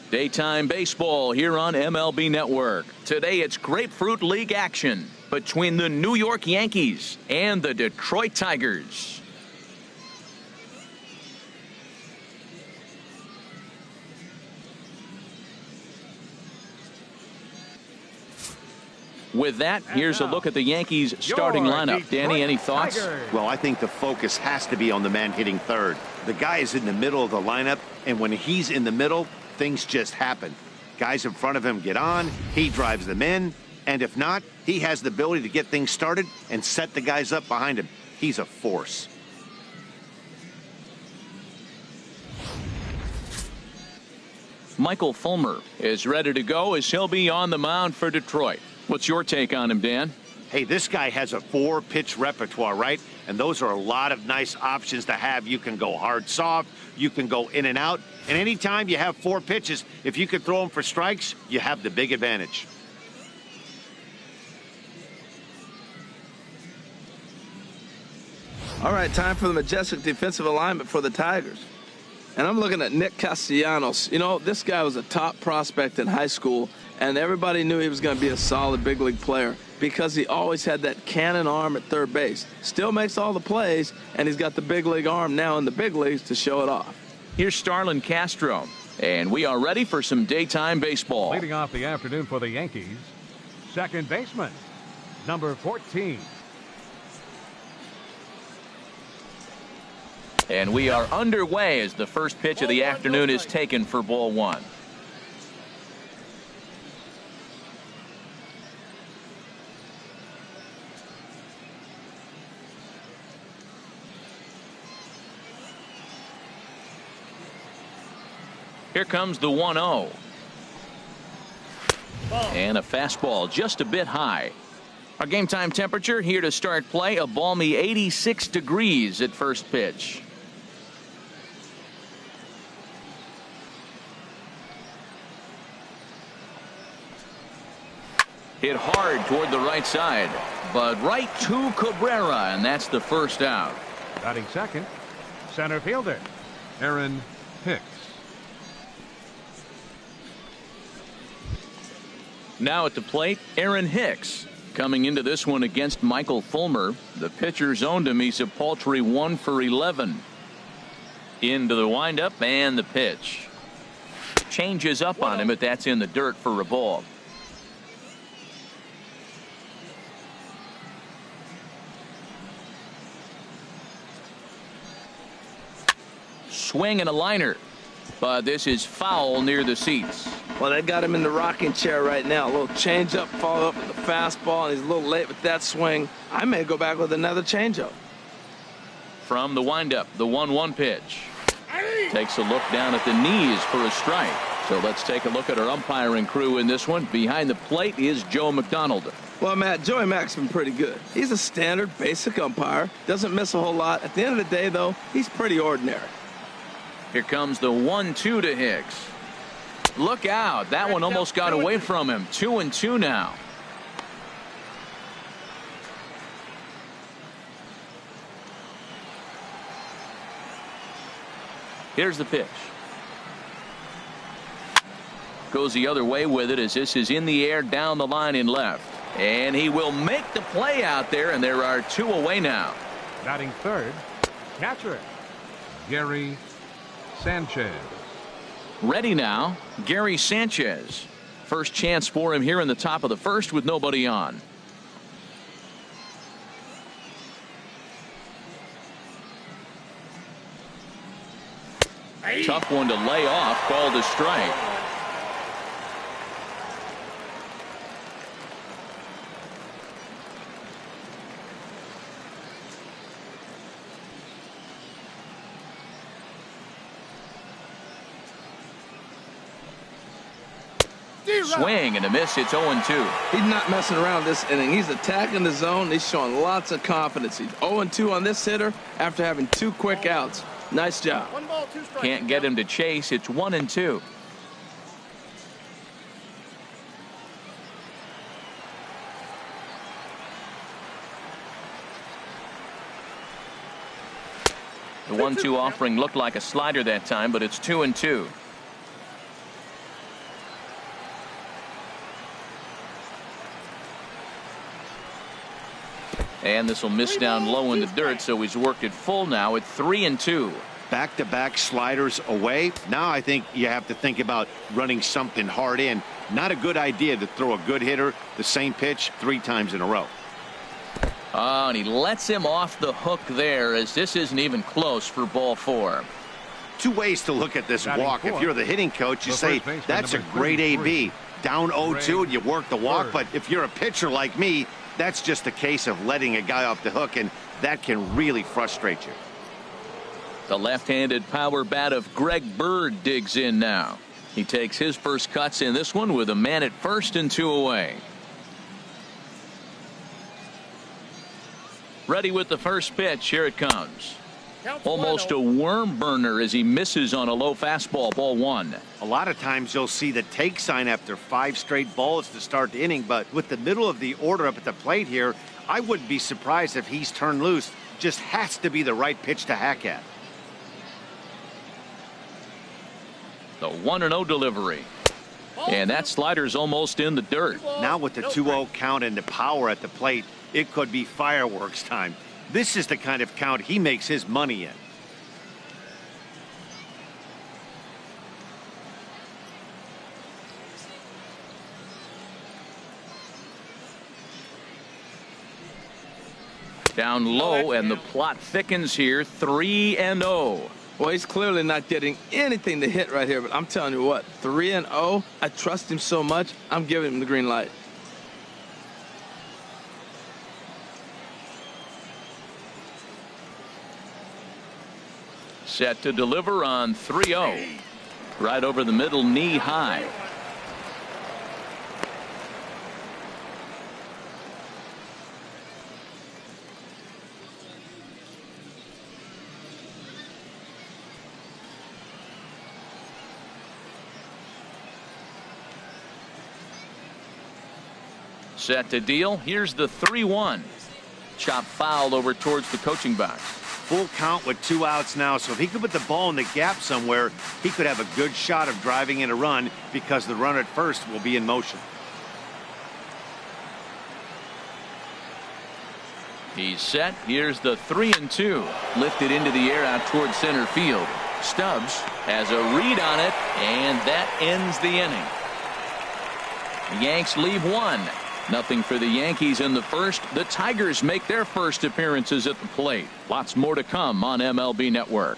Daytime baseball here on MLB Network. Today it's Grapefruit League action between the New York Yankees and the Detroit Tigers. With that, here's a look at the Yankees starting lineup. Danny, any thoughts? Well, I think the focus has to be on the man hitting third. The guy is in the middle of the lineup, and when he's in the middle, things just happen. Guys in front of him get on, he drives them in, and if not, he has the ability to get things started and set the guys up behind him. He's a force. Michael Fulmer is ready to go as he'll be on the mound for Detroit. What's your take on him, Dan? Hey, this guy has a 4-pitch repertoire, right? And those are a lot of nice options to have. You can go hard, soft. You can go in and out. And anytime you have 4 pitches, if you can throw them for strikes, you have the big advantage. All right, time for the majestic defensive alignment for the Tigers. And I'm looking at Nick Castellanos. You know, this guy was a top prospect in high school, and everybody knew he was going to be a solid big league player because he always had that cannon arm at third base. Still makes all the plays, and he's got the big league arm now in the big leagues to show it off. Here's Starlin Castro, and we are ready for some daytime baseball. Leading off the afternoon for the Yankees, second baseman, number 14. And we are underway as the first pitch of the afternoon is taken for ball 1. Here comes the 1-0. And a fastball just a bit high. Our game time temperature here to start play, a balmy 86 degrees at first pitch. Hit hard toward the right side, but right to Cabrera, and that's the first out. Batting second, center fielder, Aaron Hicks. Now at the plate, Aaron Hicks. Coming into this one against Michael Fulmer. The pitcher zoned him. He's a paltry 1 for 11. Into the windup and the pitch. Changes up on him, but that's in the dirt for a ball. Swing and a liner, but this is foul near the seats. Well, they got him in the rocking chair right now. A little changeup, follow up with the fastball, and he's a little late with that swing. I may go back with another changeup. From the windup, the 1-1 pitch. Takes a look down at the knees for a strike. So let's take a look at our umpiring crew in this one. Behind the plate is Joe McDonald. Well, Matt, Joey Mack's been pretty good. He's a standard, basic umpire. Doesn't miss a whole lot. At the end of the day, though, he's pretty ordinary. Here comes the 1-2 to Hicks. Look out. That one almost got away from him. 2-2 now. Here's the pitch. Goes the other way with it as this is in the air down the line in left. And he will make the play out there, and there are 2 away now. Batting third, catcher, Gary Sanchez. Ready now, Gary Sanchez. First chance for him here in the top of the first with nobody on. Tough one to lay off, called a strike. Swing and a miss. It's 0-2. He's not messing around this inning. He's attacking the zone. He's showing lots of confidence. He's 0-2 on this hitter after having 2 quick outs. Nice job. Can't get him to chase. It's 1-2. The 1-2 offering looked like a slider that time, but it's 2-2. And this will miss down low in the dirt, so he's worked it full now at 3-2. Back-to-back sliders away. Now I think you have to think about running something hard in. Not a good idea to throw a good hitter the same pitch 3 times in a row. Oh, and he lets him off the hook there, as this isn't even close for ball 4. 2 ways to look at this walk. If you're the hitting coach, you say that's a great AB. Down 0-2 and you work the walk. But if you're a pitcher like me, that's just a case of letting a guy off the hook, and that can really frustrate you. The left-handed power bat of Greg Bird digs in now. He takes his first cuts in this one with a man at first and 2 away. Ready with the first pitch. Here it comes. Almost a worm burner as he misses on a low fastball. Ball 1. A lot of times you'll see the take sign after 5 straight balls to start the inning, but with the middle of the order up at the plate here, I wouldn't be surprised if he's turned loose. Just has to be the right pitch to hack at. The 1-0 delivery. And that slider's almost in the dirt. Now with the 2-0 count and the power at the plate, it could be fireworks time. This is the kind of count he makes his money in. Down low, and the plot thickens here. 3-0. Well, he's clearly not getting anything to hit right here, but I'm telling you what, 3-0, I trust him so much, I'm giving him the green light. Set to deliver on 3-0. Right over the middle, knee high. Set to deal. Here's the 3-1. Chop foul over towards the coaching box. Full count with 2 outs now, so if he could put the ball in the gap somewhere, he could have a good shot of driving in a run because the runner at first will be in motion. He's set. Here's the 3-2. Lifted into the air out towards center field. Stubbs has a read on it, and that ends the inning. The Yanks leave 1-0 for the Yankees in the first. The Tigers make their first appearances at the plate. Lots more to come on MLB Network.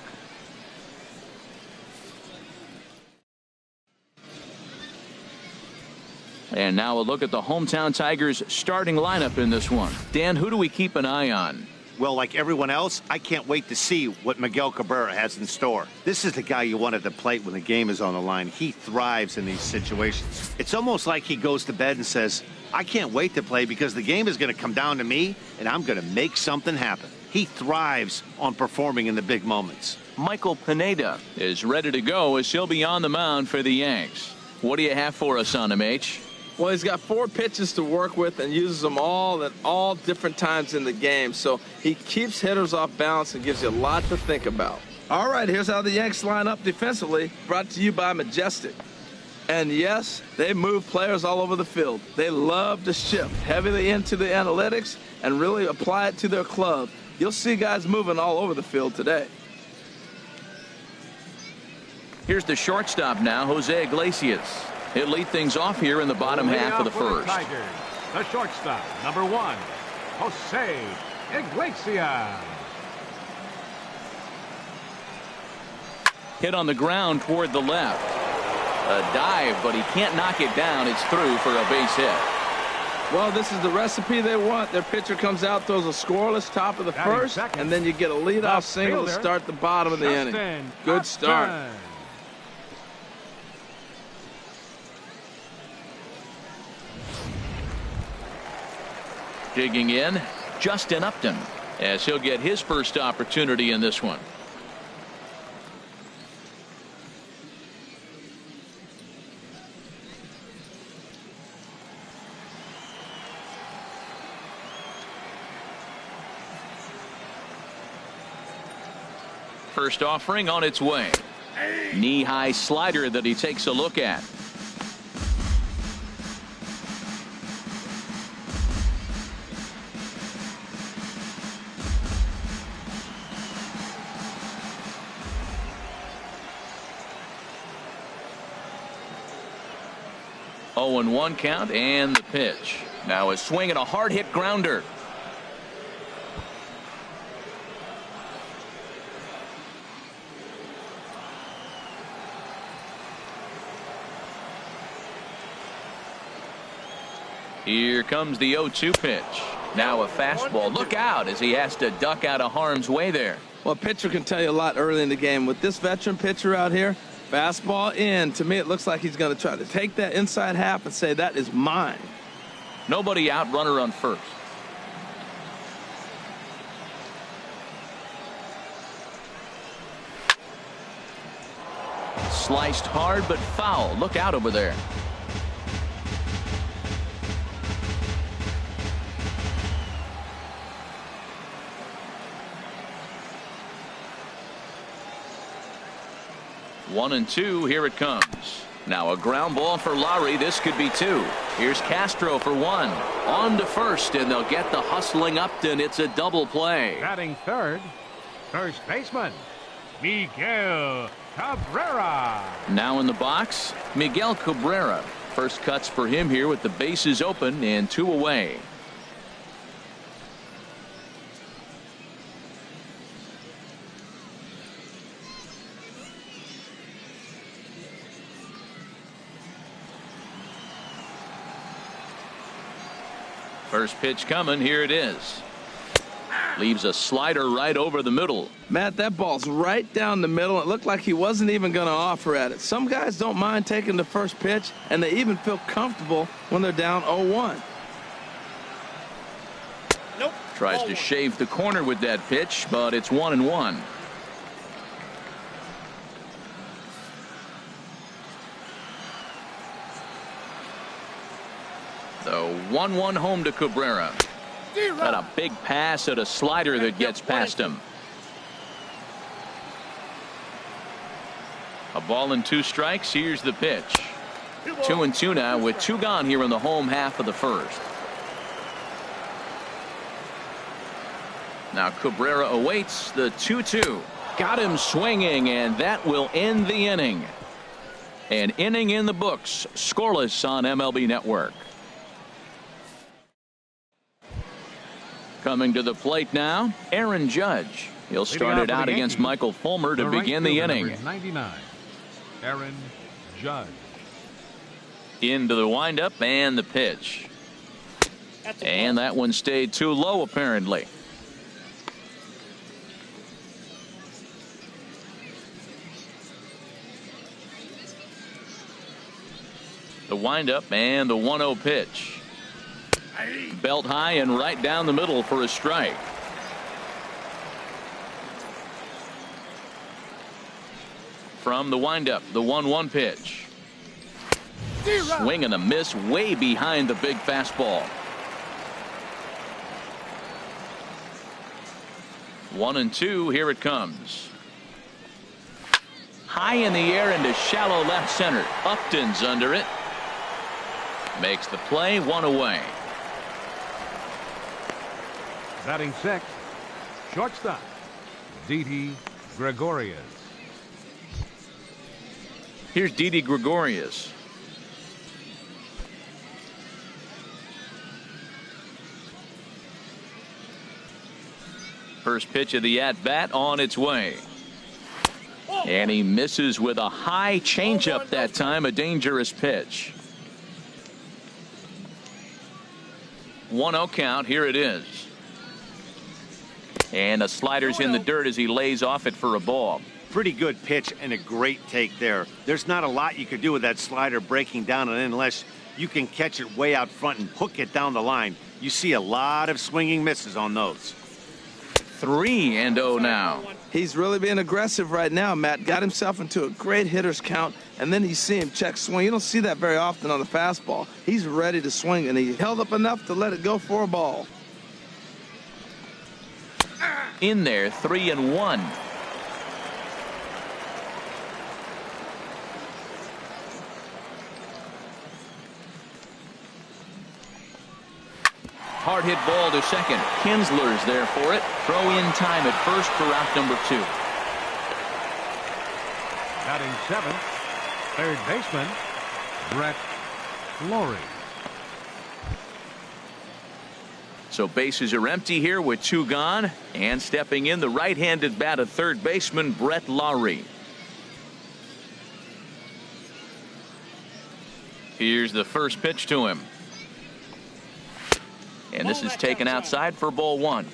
And now a look at the hometown Tigers starting lineup in this one. Dan, who do we keep an eye on? Well, like everyone else, I can't wait to see what Miguel Cabrera has in store. This is the guy you want at the plate when the game is on the line. He thrives in these situations. It's almost like he goes to bed and says, I can't wait to play because the game is going to come down to me and I'm going to make something happen. He thrives on performing in the big moments. Michael Pineda is ready to go as he'll be on the mound for the Yanks. What do you have for us on him, H? Well, he's got 4 pitches to work with and uses them all at all different times in the game. So he keeps hitters off balance and gives you a lot to think about. All right, here's how the Yanks line up defensively, brought to you by Majestic. And yes, they move players all over the field. They love to shift heavily into the analytics and really apply it to their club. You'll see guys moving all over the field today. Here's the shortstop now, Jose Iglesias. He'll lead things off here in the bottom half of the first. Tigers, the shortstop, number 1, Jose Iglesias. Hit on the ground toward the left. A dive, but he can't knock it down. It's through for a base hit. Well, this is the recipe they want. Their pitcher comes out, throws a scoreless top of the first, and then you get a leadoff single to start the bottom of the inning. Good start. Digging in, Justin Upton, as he'll get his first opportunity in this one. First offering on its way. Knee-high slider that he takes a look at. 0-1 count and the pitch. Now a swing and a hard hit grounder. Here comes the 0-2 pitch. Now a fastball. Look out as he has to duck out of harm's way there. Well, a pitcher can tell you a lot early in the game. With this veteran pitcher out here, fastball in. To me, it looks like he's going to try to take that inside half and say, that is mine. Nobody out, runner on first. Sliced hard but foul. Look out over there. One and two. Here it comes. Now a ground ball for Lowry. This could be two. Here's Castro for one. On to first, and they'll get the hustling Upton. It's a double play. Batting third, first baseman, Miguel Cabrera. Now in the box, Miguel Cabrera. First cuts for him here with the bases open and two away. First pitch coming. Here it is. Leaves a slider right over the middle. Matt, that ball's right down the middle. It looked like he wasn't even going to offer at it. Some guys don't mind taking the first pitch, and they even feel comfortable when they're down 0-1. Nope. Tries to shave the corner with that pitch, but it's 1-1. The 1-1 home to Cabrera. Got a big pass at a slider that gets past him. A ball and two strikes. Here's the pitch. 2-2 now with two gone here in the home half of the first. Now Cabrera awaits the 2-2. Got him swinging, and that will end the inning. An inning in the books. Scoreless on MLB Network. Coming to the plate now, Aaron Judge. He'll start it out against Michael Fulmer to begin the inning. 99, Aaron Judge. Into the windup and the pitch. And that one stayed too low apparently. The windup and the 1-0 pitch. Belt high and right down the middle for a strike. From the windup, the 1-1 pitch. Swing and a miss way behind the big fastball. 1-2. Here it comes. High in the air into shallow left center. Upton's under it. Makes the play. One away. Batting sixth, shortstop, Didi Gregorius. Here's Didi Gregorius. First pitch of the at-bat on its way. And he misses with a high changeup that time. A dangerous pitch. 1-0 count. Here it is. And the slider's in the dirt as he lays off it for a ball. Pretty good pitch and a great take there. There's not a lot you could do with that slider breaking down, and unless you can catch it way out front and hook it down the line, you see a lot of swinging misses on those. 3-0 now. He's really being aggressive right now, Matt. Got himself into a great hitter's count, and then you see him check swing. You don't see that very often on the fastball. He's ready to swing, and he held up enough to let it go for a ball. In there, 3-1. Hard hit ball to second. Kinsler's there for it. Throw in time at first for out number 2. Batting seventh, third baseman, Brett Laurie. So bases are empty here with 2 gone, and stepping in, the right-handed bat of third baseman Brett Lowry. Here's the first pitch to him, and this is taken outside for ball 1.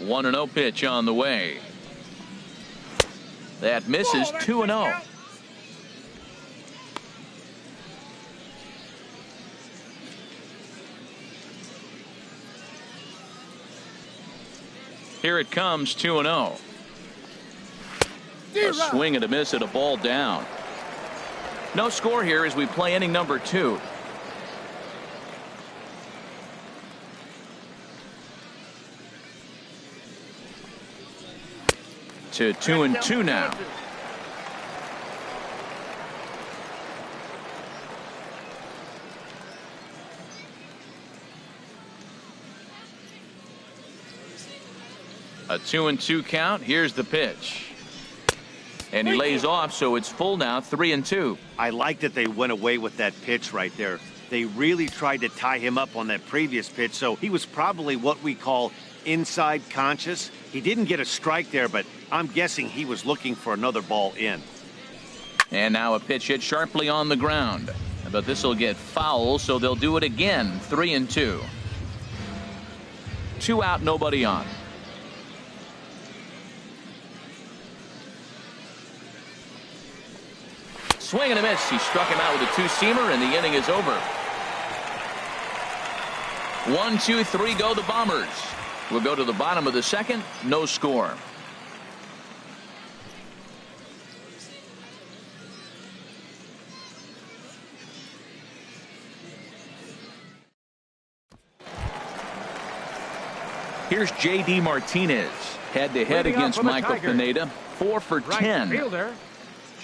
One and 0 pitch on the way. That misses. 2-0. Here it comes. 2-0. A swing and a miss at a ball down. No score here as we play inning number 2. To 2-2 now. A 2-2 count. Here's the pitch. And he lays off, so it's full now, 3-2. I like that they went away with that pitch right there. They really tried to tie him up on that previous pitch, so he was probably what we call inside conscious. He didn't get a strike there, but I'm guessing he was looking for another ball in. And now a pitch hit sharply on the ground. But this will get foul, so they'll do it again, 3-2. 2 out, nobody on. Swing and a miss. He struck him out with a 2-seamer, and the inning is over. 1, 2, 3 go the Bombers. We'll go to the bottom of the second. No score. Here's J.D. Martinez head-to-head against Michael Pineda. 4 for 10. Right fielder,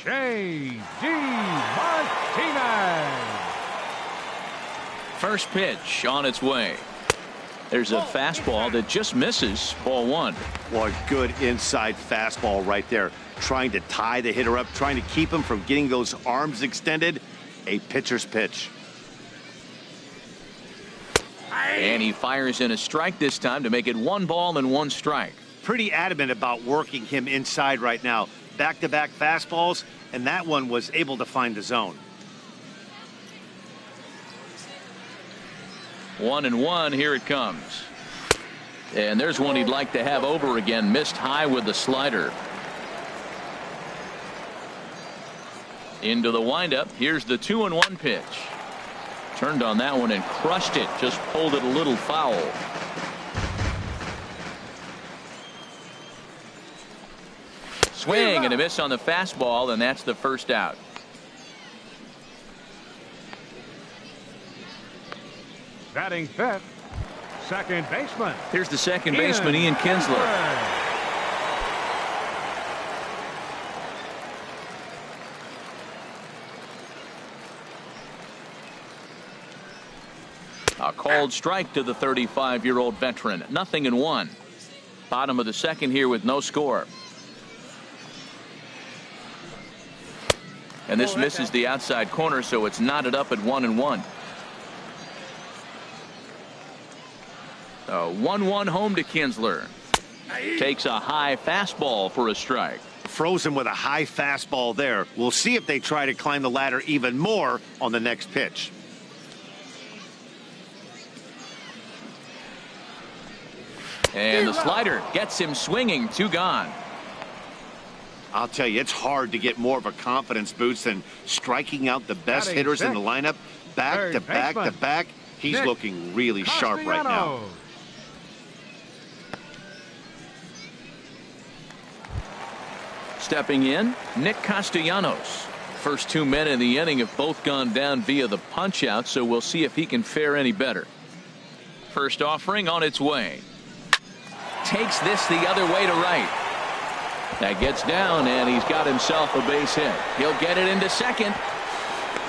J.D. Martinez. First pitch on its way. There's a fastball that just misses. Ball 1. Well, good inside fastball right there. Trying to tie the hitter up, trying to keep him from getting those arms extended. A pitcher's pitch. And he fires in a strike this time to make it 1 ball and 1 strike. Pretty adamant about working him inside right now. Back-to-back fastballs, and that one was able to find the zone. 1-1. Here it comes. And there's one he'd like to have over again. Missed high with the slider. Into the windup. Here's the 2-1 pitch. Turned on that one and crushed it. Just pulled it a little foul. Swing and a miss on the fastball, and that's the first out. Batting fifth, second baseman. Here's the second baseman, Ian Kinsler. A called strike to the 35-year-old veteran. 0-1. Bottom of the second here with no score. And this misses the outside corner, so it's knotted up at 1-1. A 1-1 home to Kinsler. Takes a high fastball for a strike. Frozen with a high fastball there. We'll see if they try to climb the ladder even more on the next pitch. And the slider gets him swinging. 2 gone. I'll tell you, it's hard to get more of a confidence boost than striking out the best hitters in the lineup. Back to back to back. He's looking really sharp right now. Stepping in, Nick Castellanos. First 2 men in the inning have both gone down via the punch out, so we'll see if he can fare any better. First offering on its way. Takes this the other way to right. That gets down, and he's got himself a base hit. He'll get it into second.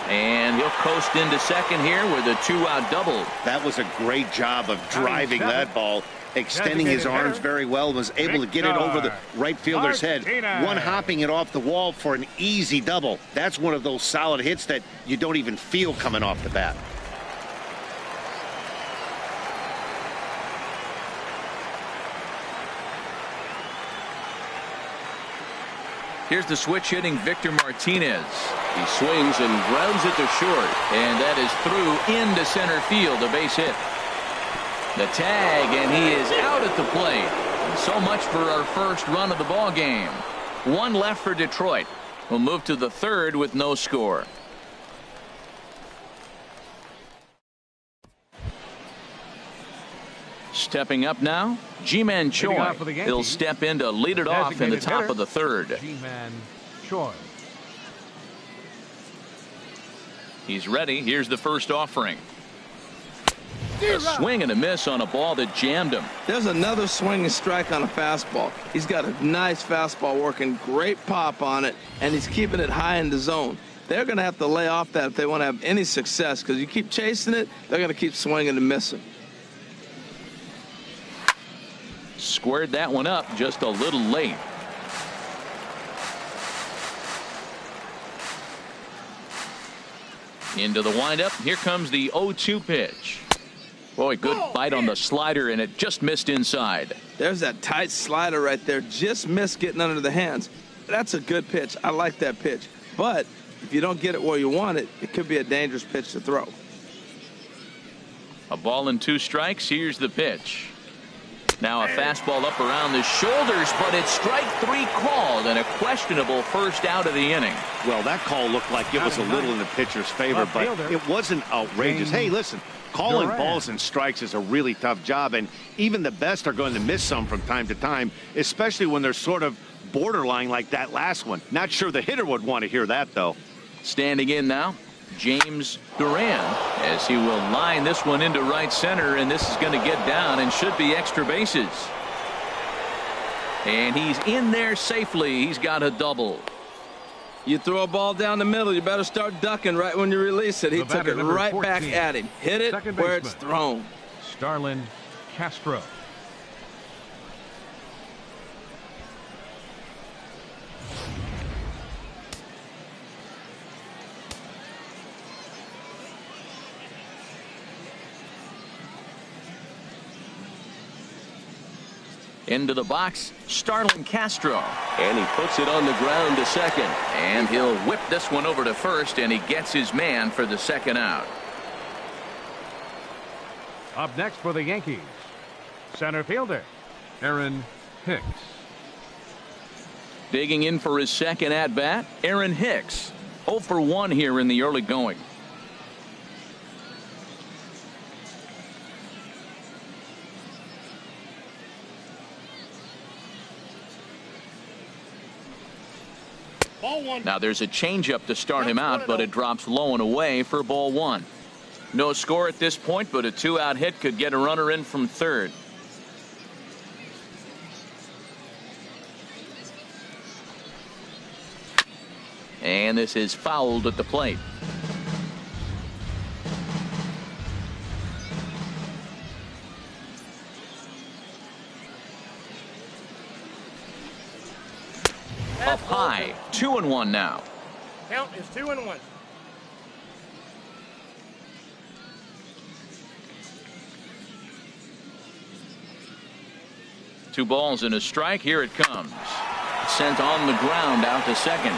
And he'll coast into second here with a 2-out double. That was a great job of driving that ball extending his arms very well, was able to get it over the right fielder's head. One hopping it off the wall for an easy double. That's one of those solid hits that you don't even feel coming off the bat. Here's the switch hitting Victor Martinez. He swings and grounds it to short, and that is through into center field, a base hit. The tag, and he is out at the plate. And so much for our first run of the ball game. One left for Detroit. We'll move to the third with no score. Stepping up now, Ji-Man Choi. He'll step in to lead it off in the top of the third. Ji-Man Choi. He's ready. Here's the first offering. A swing and a miss on a ball that jammed him. There's another swing and strike on a fastball. He's got a nice fastball working, great pop on it, and he's keeping it high in the zone. They're going to have to lay off that if they want to have any success, because you keep chasing it, they're going to keep swinging and missing. Squared that one up just a little late. Into the windup. Here comes the 0-2 pitch. Boy, good bite on the slider, and it just missed inside. There's that tight slider right there. Just missed getting under the hands. That's a good pitch. I like that pitch. But if you don't get it where you want it, it could be a dangerous pitch to throw. A ball and 2 strikes. Here's the pitch. Now a fastball up around the shoulders, but it's strike 3 called, and a questionable first out of the inning. Well, that call looked like it was a little in the pitcher's favor, but it wasn't outrageous. Hey, listen, calling balls and strikes is a really tough job, and even the best are going to miss some from time to time, especially when they're sort of borderline like that last one. Not sure the hitter would want to hear that, though. Standing in now, James Duran, as he will line this one into right center, and this is going to get down and should be extra bases. And he's in there safely. He's got a double. You throw a ball down the middle, you better start ducking right when you release it. He took it right 14, back at him. Hit it where it's thrown. Starlin Castro. Into the box, Starlin Castro, and he puts it on the ground to second, and he'll whip this one over to first, and he gets his man for the second out. Up next for the Yankees, center fielder Aaron Hicks. Digging in for his second at bat, Aaron Hicks, 0 for 1 here in the early going. Now there's a changeup to start him out, but it drops low and away for ball 1. No score at this point, but a 2-out hit could get a runner in from third. And this is fouled at the plate. Up high, 2-1 now. Count is 2-1. 2 balls and a strike. Here it comes. Sent on the ground out to second.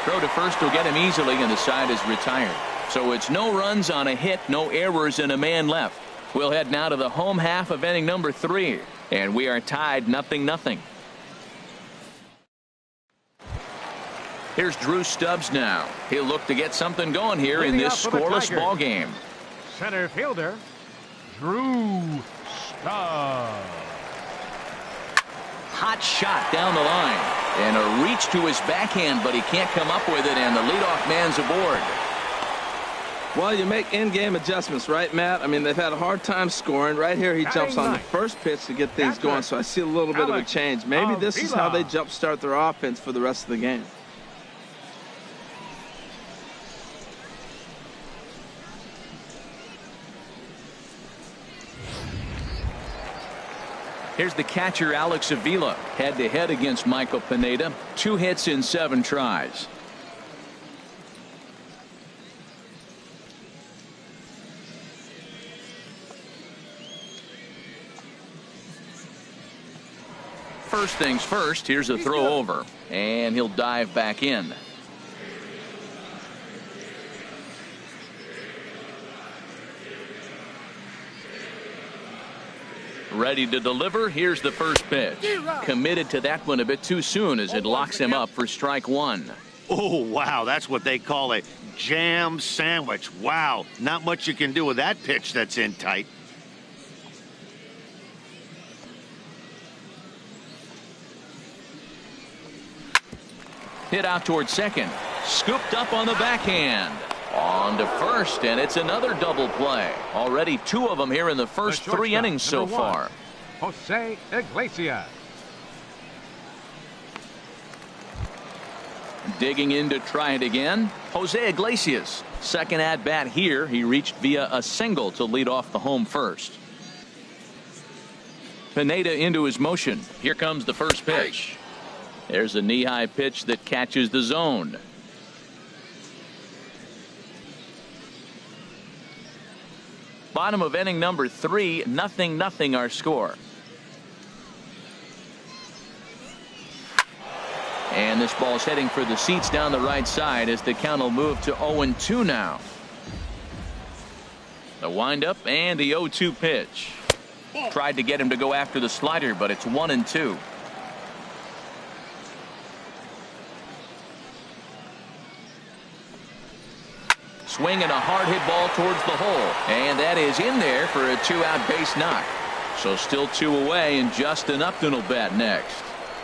Throw to first will get him easily, and the side is retired. So it's no runs on a hit, no errors, and a man left. We'll head now to the home half of inning number 3, and we are tied 0-0. Here's Drew Stubbs now. He'll look to get something going here in this scoreless ball game. Center fielder Drew Stubbs. Hot shot down the line, and a reach to his backhand, but he can't come up with it, and the leadoff man's aboard. Well, you make in-game adjustments, right, Matt? I mean, they've had a hard time scoring. Right here, he jumps on the first pitch to get things going, so I see a little bit of a change. Maybe this is how they jumpstart their offense for the rest of the game. Here's the catcher, Alex Avila, head-to-head against Michael Pineda. 2 hits in 7 tries. First things first, here's a throw over, and he'll dive back in. Ready to deliver. Here's the first pitch. Committed to that one a bit too soon as it locks him up for strike 1. Oh, wow. That's what they call a jam sandwich. Wow. Not much you can do with that pitch that's in tight. Hit out towards second. Scooped up on the backhand. On to first, and it's another double play. Already 2 of them here in the first 3 innings so far. Jose Iglesias. Digging in to try it again. Jose Iglesias. Second at bat here. He reached via a single to lead off the home first. Pineda into his motion. Here comes the first pitch. There's a knee-high pitch that catches the zone. Bottom of inning number 3, 0-0 our score. And this ball's heading for the seats down the right side as the count will move to 0-2 now. The windup and the 0-2 pitch. Tried to get him to go after the slider, but it's 1-2. Swinging a hard hit ball towards the hole, and that is in there for a 2-out base knock. So still 2 away, and Justin Upton will bat next.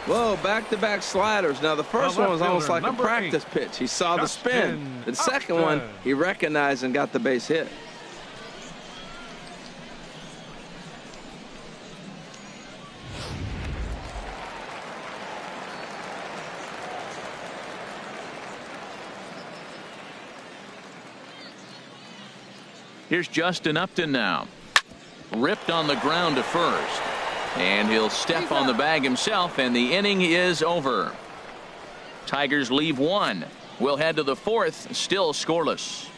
Whoa, back-to-back sliders. Now the first one was almost like a practice pitch. He saw the spin. The second one he recognized and got the base hit. Here's Justin Upton now. Ripped on the ground to first. And he'll step on the bag himself, and the inning is over. Tigers leave 1. We'll head to the 4th, still scoreless.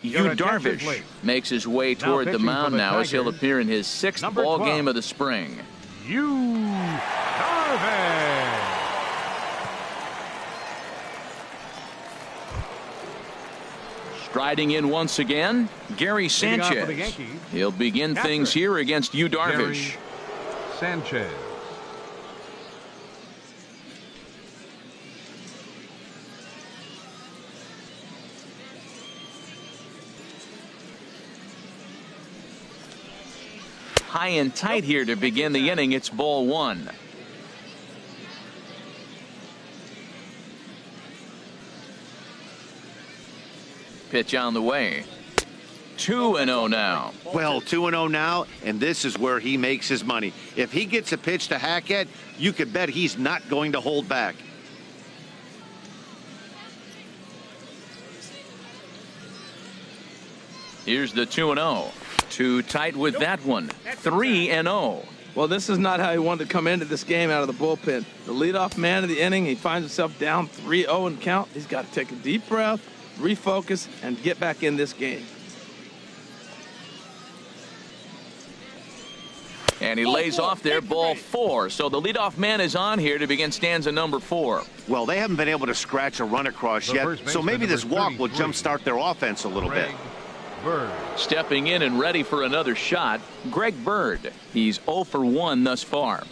Yu Darvish makes his way toward the mound now as he'll appear in his 6th ball game of the spring. Yu Darvish. Striding in once again, Gary Sanchez. He'll begin things here against Yu Darvish. Sanchez. High and tight here to begin the inning. It's ball 1. Pitch on the way. 2-0 now. Well, 2-0 now, and this is where he makes his money. If he gets a pitch to hack at, you can bet he's not going to hold back. Here's the 2-0. Too tight with that one. 3-0. Well, this is not how he wanted to come into this game out of the bullpen. The leadoff man of the inning, he finds himself down 3-0 in count. He's got to take a deep breath, refocus, and get back in this game. And he lays off there, ball 4. So the leadoff man is on here to begin stanza number 4. Well, they haven't been able to scratch a run across yet, so maybe this walk will jumpstart their offense a little bit. Stepping in and ready for another shot, Greg Bird. He's 0 for 1 thus far.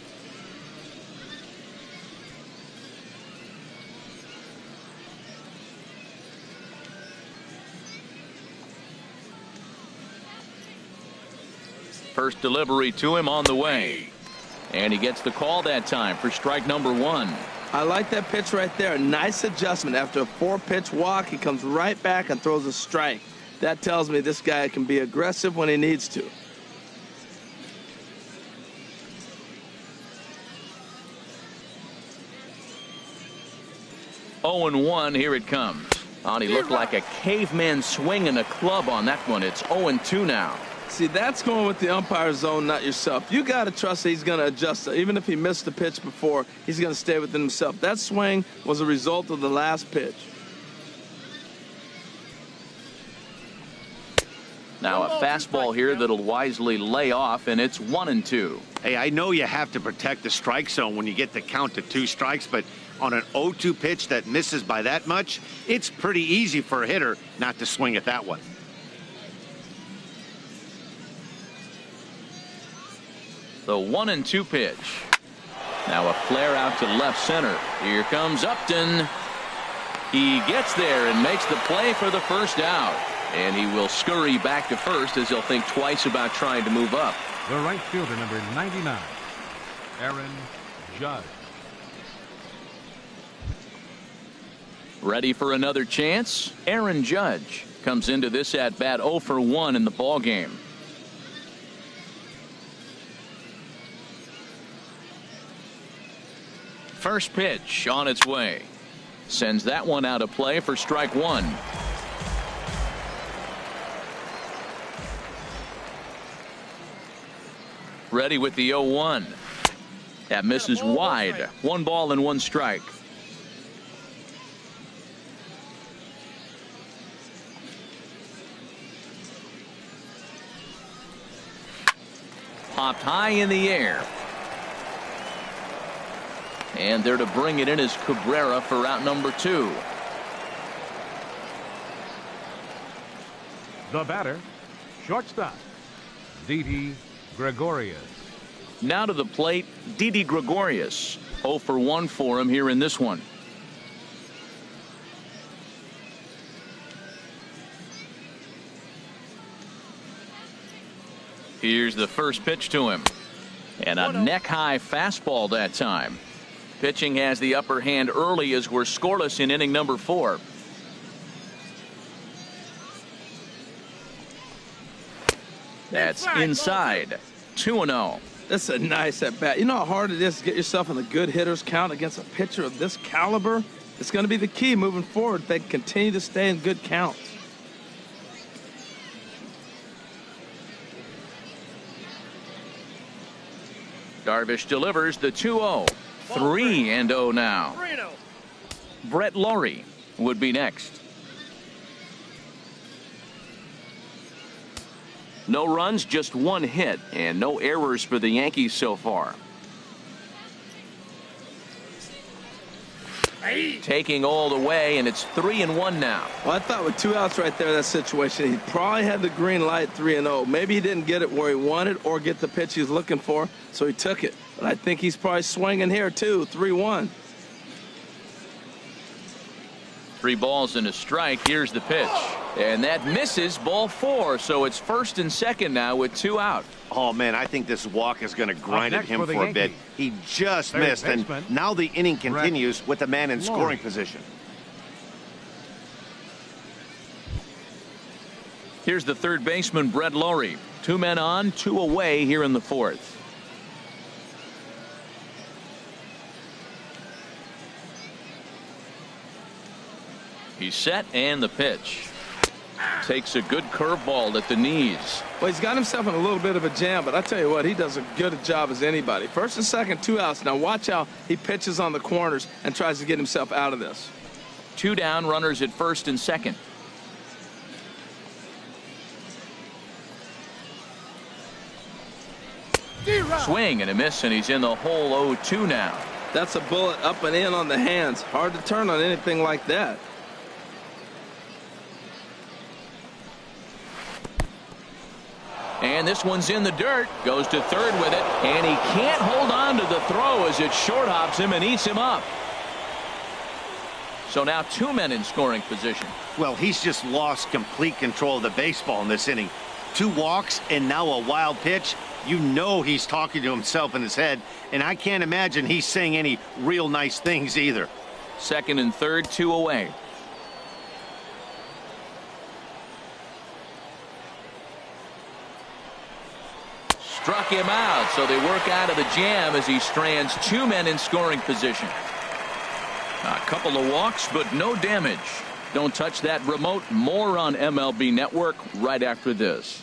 First delivery to him on the way. And he gets the call that time for strike number 1. I like that pitch right there. Nice adjustment. After a 4-pitch walk, he comes right back and throws a strike. That tells me this guy can be aggressive when he needs to. Oh, 0-1, here it comes. Oh, and he looked like a caveman swinging a club on that one. It's 0-2 now. See, that's going with the umpire's zone, not yourself. You got to trust that he's going to adjust. Even if he missed the pitch before, he's going to stay within himself. That swing was a result of the last pitch. Now a fastball here that'll wisely lay off, and it's 1-2. Hey, I know you have to protect the strike zone when you get the count to 2 strikes, but on an 0-2 pitch that misses by that much, it's pretty easy for a hitter not to swing at that one. The 1-2 pitch. Now a flare out to left center. Here comes Upton. He gets there and makes the play for the first out. And he will scurry back to first as he'll think twice about trying to move up. The right fielder, number 99, Aaron Judge. Ready for another chance? Aaron Judge comes into this at bat 0 for 1 in the ball game. First pitch on its way. Sends that one out of play for strike 1. Ready with the 0-1. That misses wide. 1 ball and 1 strike. Popped high in the air. And there to bring it in is Cabrera for out number 2. The batter, shortstop, Didi Gregorius. Now to the plate, Didi Gregorius. 0 for 1 for him here in this one. Here's the first pitch to him. And a neck-high fastball that time. Pitching has the upper hand early as we're scoreless in inning number 4. That's inside. 2-0. That's a nice at bat. You know how hard it is to get yourself in the good hitters count against a pitcher of this caliber? It's going to be the key moving forward if they continue to stay in good counts. Darvish delivers the 2-0. 3-0 now. Brett Laurie would be next. No runs, just 1 hit, and no errors for the Yankees so far. Taking all the way, and it's 3-1 now. Well, I thought with 2 outs right there, that situation, he probably had the green light 3-0. Maybe he didn't get it where he wanted or get the pitch he was looking for, so he took it. But I think he's probably swinging here, too. 3-1. 3 balls and a strike. Here's the pitch. And that misses, ball 4. So it's first and second now with 2 out. Oh, man, I think this walk is going to grind at him for a bit. He just missed, and now the inning continues with the man in scoring position. Here's the third baseman, Brett Laurie. 2 men on, 2 away here in the 4th. He's set, and the pitch. Takes a good curveball at the knees. Well, he's got himself in a little bit of a jam, but I tell you what, he does as good a job as anybody. First and second, 2 outs. Now watch how he pitches on the corners and tries to get himself out of this. 2 down, runners at first and second. Swing and a miss, and he's in the hole 0-2 now. That's a bullet up and in on the hands. Hard to turn on anything like that. And this one's in the dirt. Goes to third with it. And he can't hold on to the throw as it short hops him and eats him up. So now 2 men in scoring position. Well, he's just lost complete control of the baseball in this inning. 2 walks and now a wild pitch. You know he's talking to himself in his head. And I can't imagine he's saying any real nice things either. Second and third, 2 away. Struck him out, so they work out of the jam as he strands 2 men in scoring position. A couple of walks, but no damage. Don't touch that remote. More on MLB Network right after this.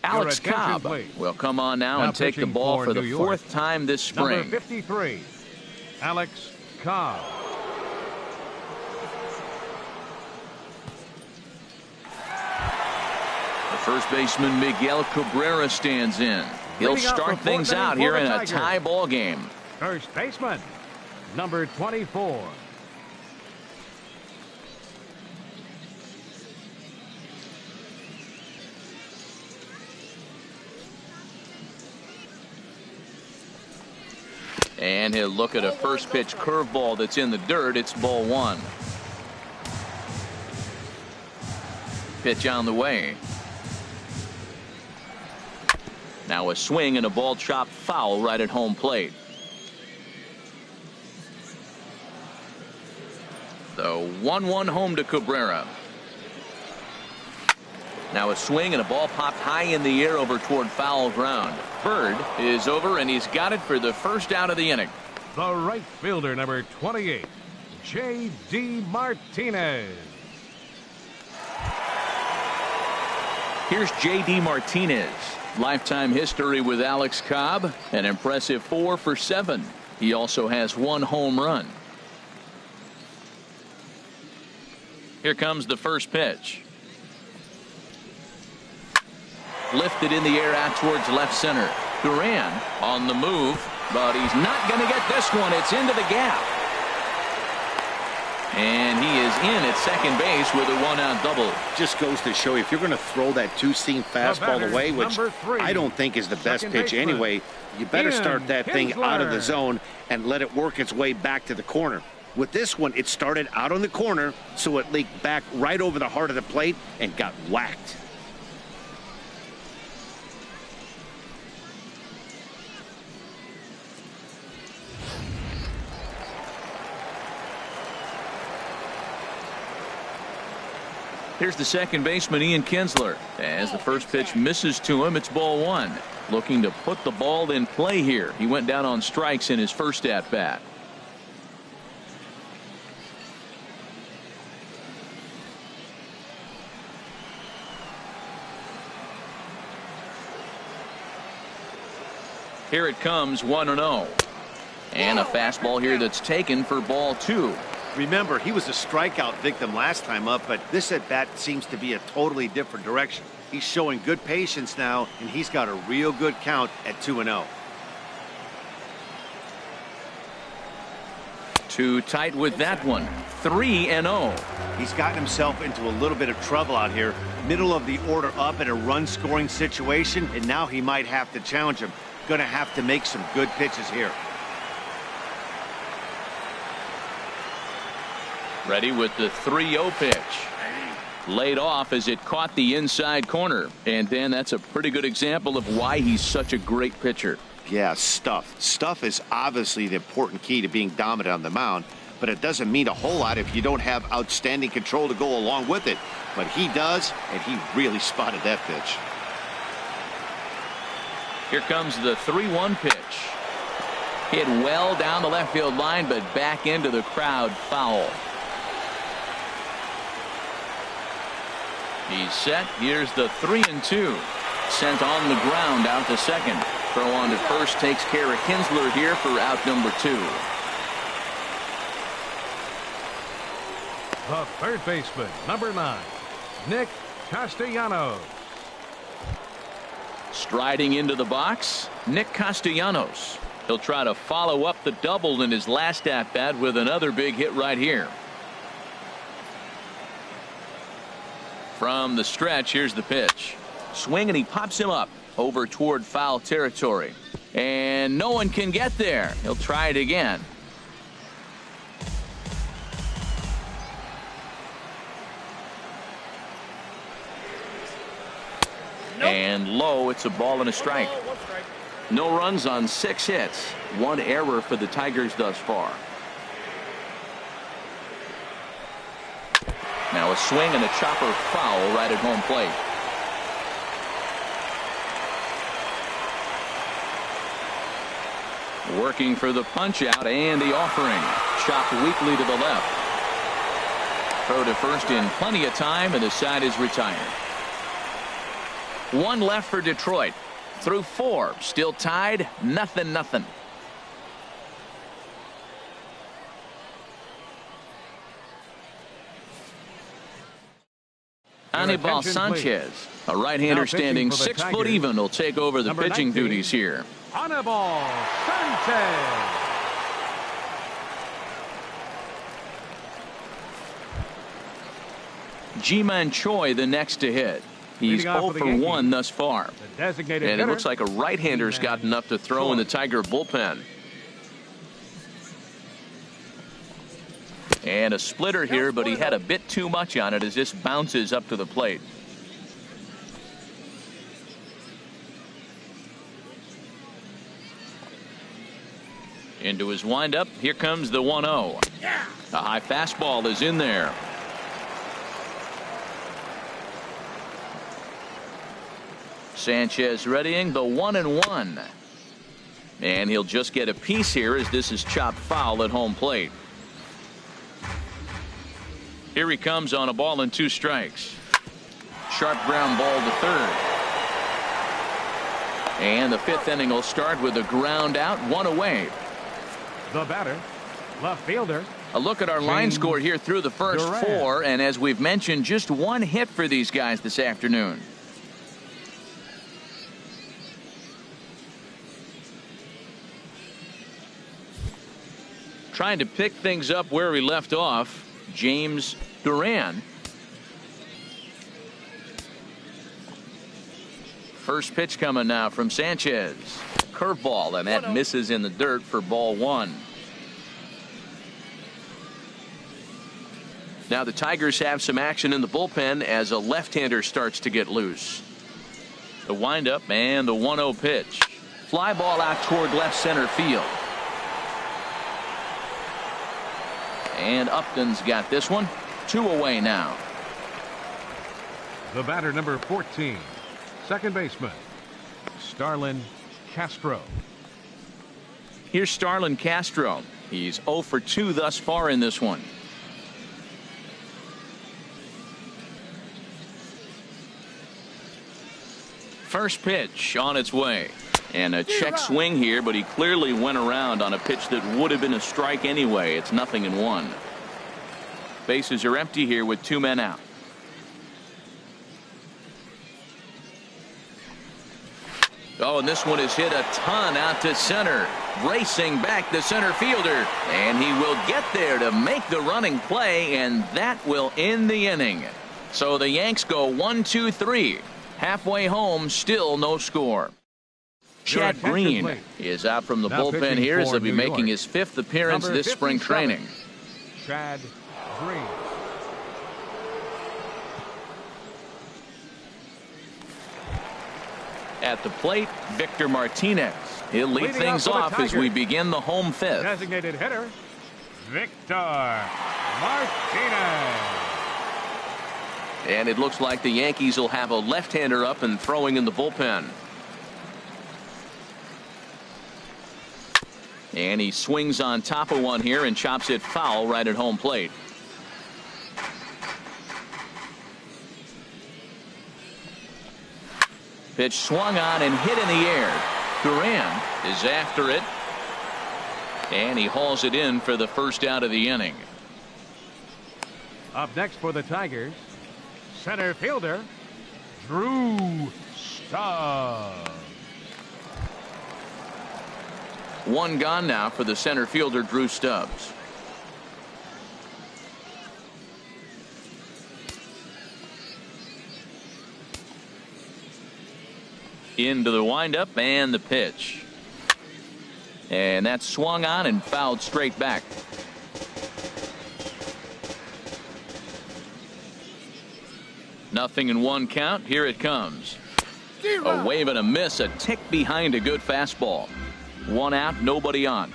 Alex Cobb will come on now and take the ball for the fourth time this spring. Number 53, Alex Cobb. The first baseman Miguel Cabrera stands in. He'll start things out here in a tie ball game. First baseman, number 24. And he'll look at a first pitch curveball that's in the dirt. It's ball one. Pitch on the way. Now a swing and a ball chopped foul right at home plate. The 1-1 home to Cabrera. Now a swing and a ball popped high in the air over toward foul ground. Bird is over and he's got it for the first out of the inning. The right fielder, number 28, J.D. Martinez. Here's J.D. Martinez. Lifetime history with Alex Cobb, an impressive 4 for 7. He also has 1 home run. Here comes the first pitch. Lifted in the air out towards left center. Duran on the move, but he's not going to get this one. It's into the gap. And he is in at second base with a 1-out double. Just goes to show you, if you're going to throw that two-seam fastball away, which I don't think is the best pitch anyway, you better start that thing out of the zone and let it work its way back to the corner. With this one, it started out on the corner, so it leaked back right over the heart of the plate and got whacked. Here's the second baseman, Ian Kinsler. As the first pitch misses to him, it's ball one. Looking to put the ball in play here. He went down on strikes in his first at bat. Here it comes, 1-0. And a fastball here that's taken for ball two. Remember, he was a strikeout victim last time up, but this at-bat seems to be a totally different direction. He's showing good patience now, and he's got a real good count at 2-0. Too tight with that one. 3-0. He's gotten himself into a little bit of trouble out here. Middle of the order up in a run-scoring situation, and now he might have to challenge him. Going to have to make some good pitches here. Ready with the 3-0 pitch. Laid off as it caught the inside corner. And Dan, that's a pretty good example of why he's such a great pitcher. Yeah, stuff. Stuff is obviously the important key to being dominant on the mound, but it doesn't mean a whole lot if you don't have outstanding control to go along with it. But he does, and he really spotted that pitch. Here comes the 3-1 pitch. Hit well down the left field line, but back into the crowd, foul. He's set. Here's the 3-2. Sent on the ground out to second. Throw on to first takes care of Kinsler here for out number 2. The third baseman, number 9, Nick Castellanos. Striding into the box, Nick Castellanos. He'll try to follow up the double in his last at-bat with another big hit right here. From the stretch, here's the pitch. Swing, and he pops him up over toward foul territory. And no one can get there. He'll try it again. Nope. And low, it's a ball and a strike. No runs on 6 hits. 1 error for the Tigers thus far. Now a swing and a chopper foul right at home plate. Working for the punch out and the offering. Chopped weakly to the left. Throw to first in plenty of time, and the side is retired. One left for Detroit. Through 4. Still tied. 0-0. Anibal Sanchez, a right-hander standing 6 foot even, will take over the pitching duties here. Anibal Sanchez. Ji-Man Choi the next to hit. He's 0 for 1 thus far. And it looks like a right-hander's got enough to throw in the Tiger bullpen. And a splitter here, but he had a bit too much on it as this bounces up to the plate. Into his windup. Here comes the 1-0. A high fastball is in there. Sanchez readying the 1-1. And he'll just get a piece here as this is chopped foul at home plate. Here he comes on a ball and 2 strikes. Sharp ground ball to third. And the 5th inning will start with a ground out, 1 away. The batter, left fielder. A look at our line score here through the first 4, and as we've mentioned, just 1 hit for these guys this afternoon. Trying to pick things up where we left off, James Duran. First pitch coming now from Sanchez. Curveball, and that misses in the dirt for ball 1. Now the Tigers have some action in the bullpen as a left-hander starts to get loose. The windup and the 1-0 pitch. Fly ball out toward left center field. And Upton's got this one. 2 away now. The batter, number 14, second baseman, Starlin Castro. Here's Starlin Castro. He's 0 for 2 thus far in this one. First pitch on its way. And a check swing here, but he clearly went around on a pitch that would have been a strike anyway. It's 0-1. Bases are empty here with 2 men out. Oh, and this one is hit a ton out to center. Racing back the center fielder. And he will get there to make the running play, and that will end the inning. So the Yanks go 1-2-3. Halfway home, still no score. Chad Green is out from the bullpen here as he'll be making his 5th appearance this spring training. Chad Green. At the plate, Victor Martinez. He'll lead things off as we begin the home 5th. Designated hitter, Victor Martinez. And it looks like the Yankees will have a left-hander up and throwing in the bullpen. And he swings on top of one here and chops it foul right at home plate. Pitch swung on and hit in the air. Duran is after it. And he hauls it in for the first out of the inning. Up next for the Tigers, center fielder, Drew Stubbs. 1 gone now for the center fielder, Drew Stubbs. Into the windup and the pitch. And that swung on and fouled straight back. Nothing in 1 count. Here it comes. A wave and a miss, a tick behind a good fastball. 1 out, nobody on.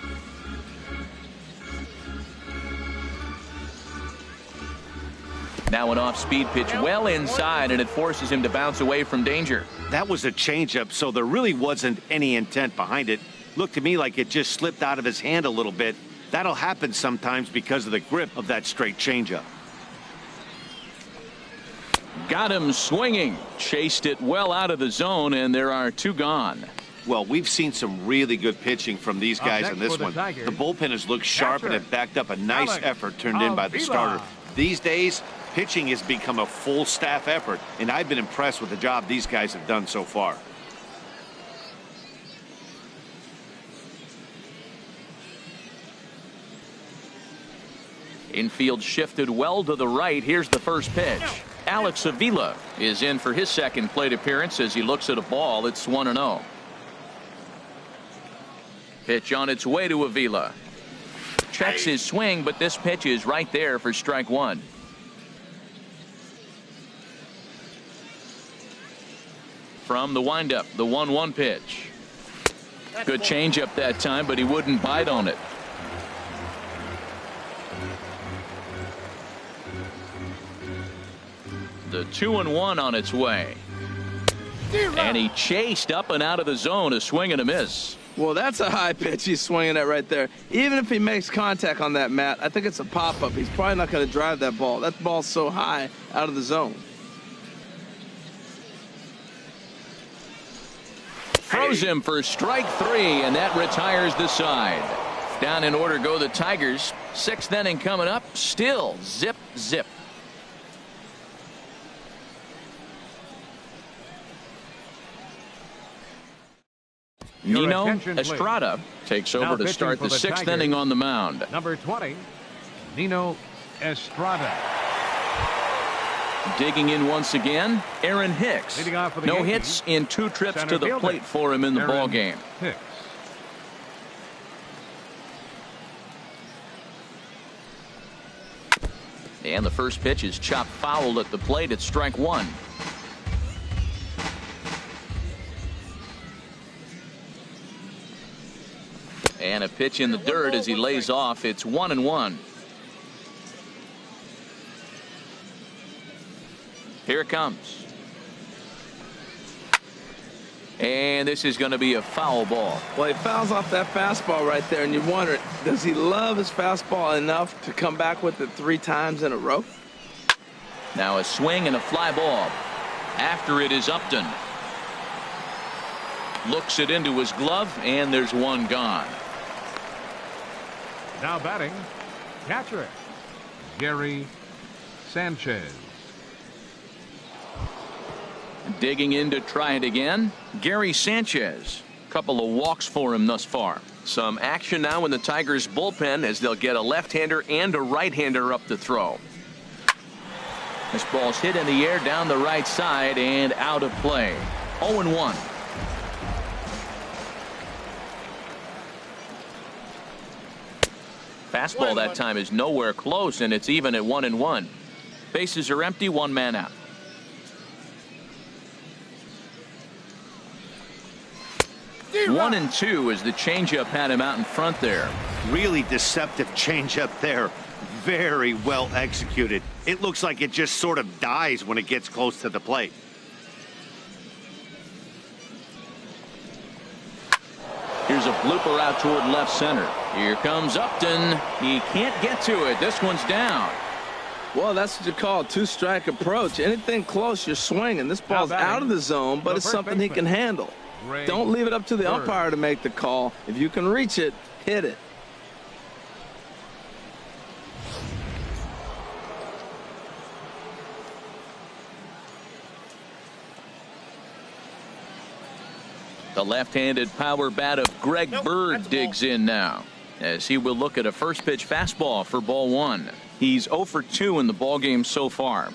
Now an off-speed pitch well inside, and it forces him to bounce away from danger. That was a changeup, so there really wasn't any intent behind it. Looked to me like it just slipped out of his hand a little bit. That'll happen sometimes because of the grip of that straight changeup. Got him swinging. Chased it well out of the zone, and there are 2 gone. Well, we've seen some really good pitching from these guys in this one. The bullpen has looked sharp and it backed up a nice effort turned in by the starter. These days, pitching has become a full staff effort, and I've been impressed with the job these guys have done so far. Infield shifted well to the right. Here's the first pitch. Alex Avila is in for his second plate appearance as he looks at a ball. It's 1-0. Pitch on its way to Avila. Checks his swing, but this pitch is right there for strike 1. From the windup, the 1-1 pitch. Good changeup that time, but he wouldn't bite on it. The 2-1 on its way. And he chased up and out of the zone, a swing and a miss. Well, that's a high pitch he's swinging at right there. Even if he makes contact on that, Matt, I think it's a pop-up. He's probably not going to drive that ball. That ball's so high out of the zone. Throws him for strike 3, and that retires the side. Down in order go the Tigers. 6th inning coming up. Still zip, zip. Nino Estrada takes over to start the 6th inning on the mound. Number 20, Nino Estrada. Digging in once again, Aaron Hicks. No hits in 2 trips to the plate for him in the ball game. And the first pitch is chopped foul at the plate at strike 1. And a pitch in the dirt as he lays off. It's 1-1. Here it comes. And this is going to be a foul ball. Well, he fouls off that fastball right there, and you wonder, does he love his fastball enough to come back with it 3 times in a row? Now a swing and a fly ball. After it is Upton. Looks it into his glove, and there's 1 gone. Now batting, catcher, Gary Sanchez. Digging in to try it again, Gary Sanchez. Couple of walks for him thus far. Some action now in the Tigers bullpen as they'll get a left-hander and a right-hander up to throw. This ball's hit in the air down the right side and out of play. 0-1. Fastball that time is nowhere close, and it's even at 1-1. Bases are empty, 1 man out. One and 2 as the changeup had him out in front there. Really deceptive changeup there. Very well executed. It looks like it just sort of dies when it gets close to the plate. Here's a blooper out toward left center. Here comes Upton. He can't get to it. This one's down. Well, that's what you call a 2-strike approach. Anything close, you're swinging. This ball's out of the zone, but it's something he can handle. Don't leave it up to the umpire to make the call. If you can reach it, hit it. The left-handed power bat of Greg Bird digs in now as he will look at a first pitch fastball for ball 1. He's 0 for 2 in the ball game so far.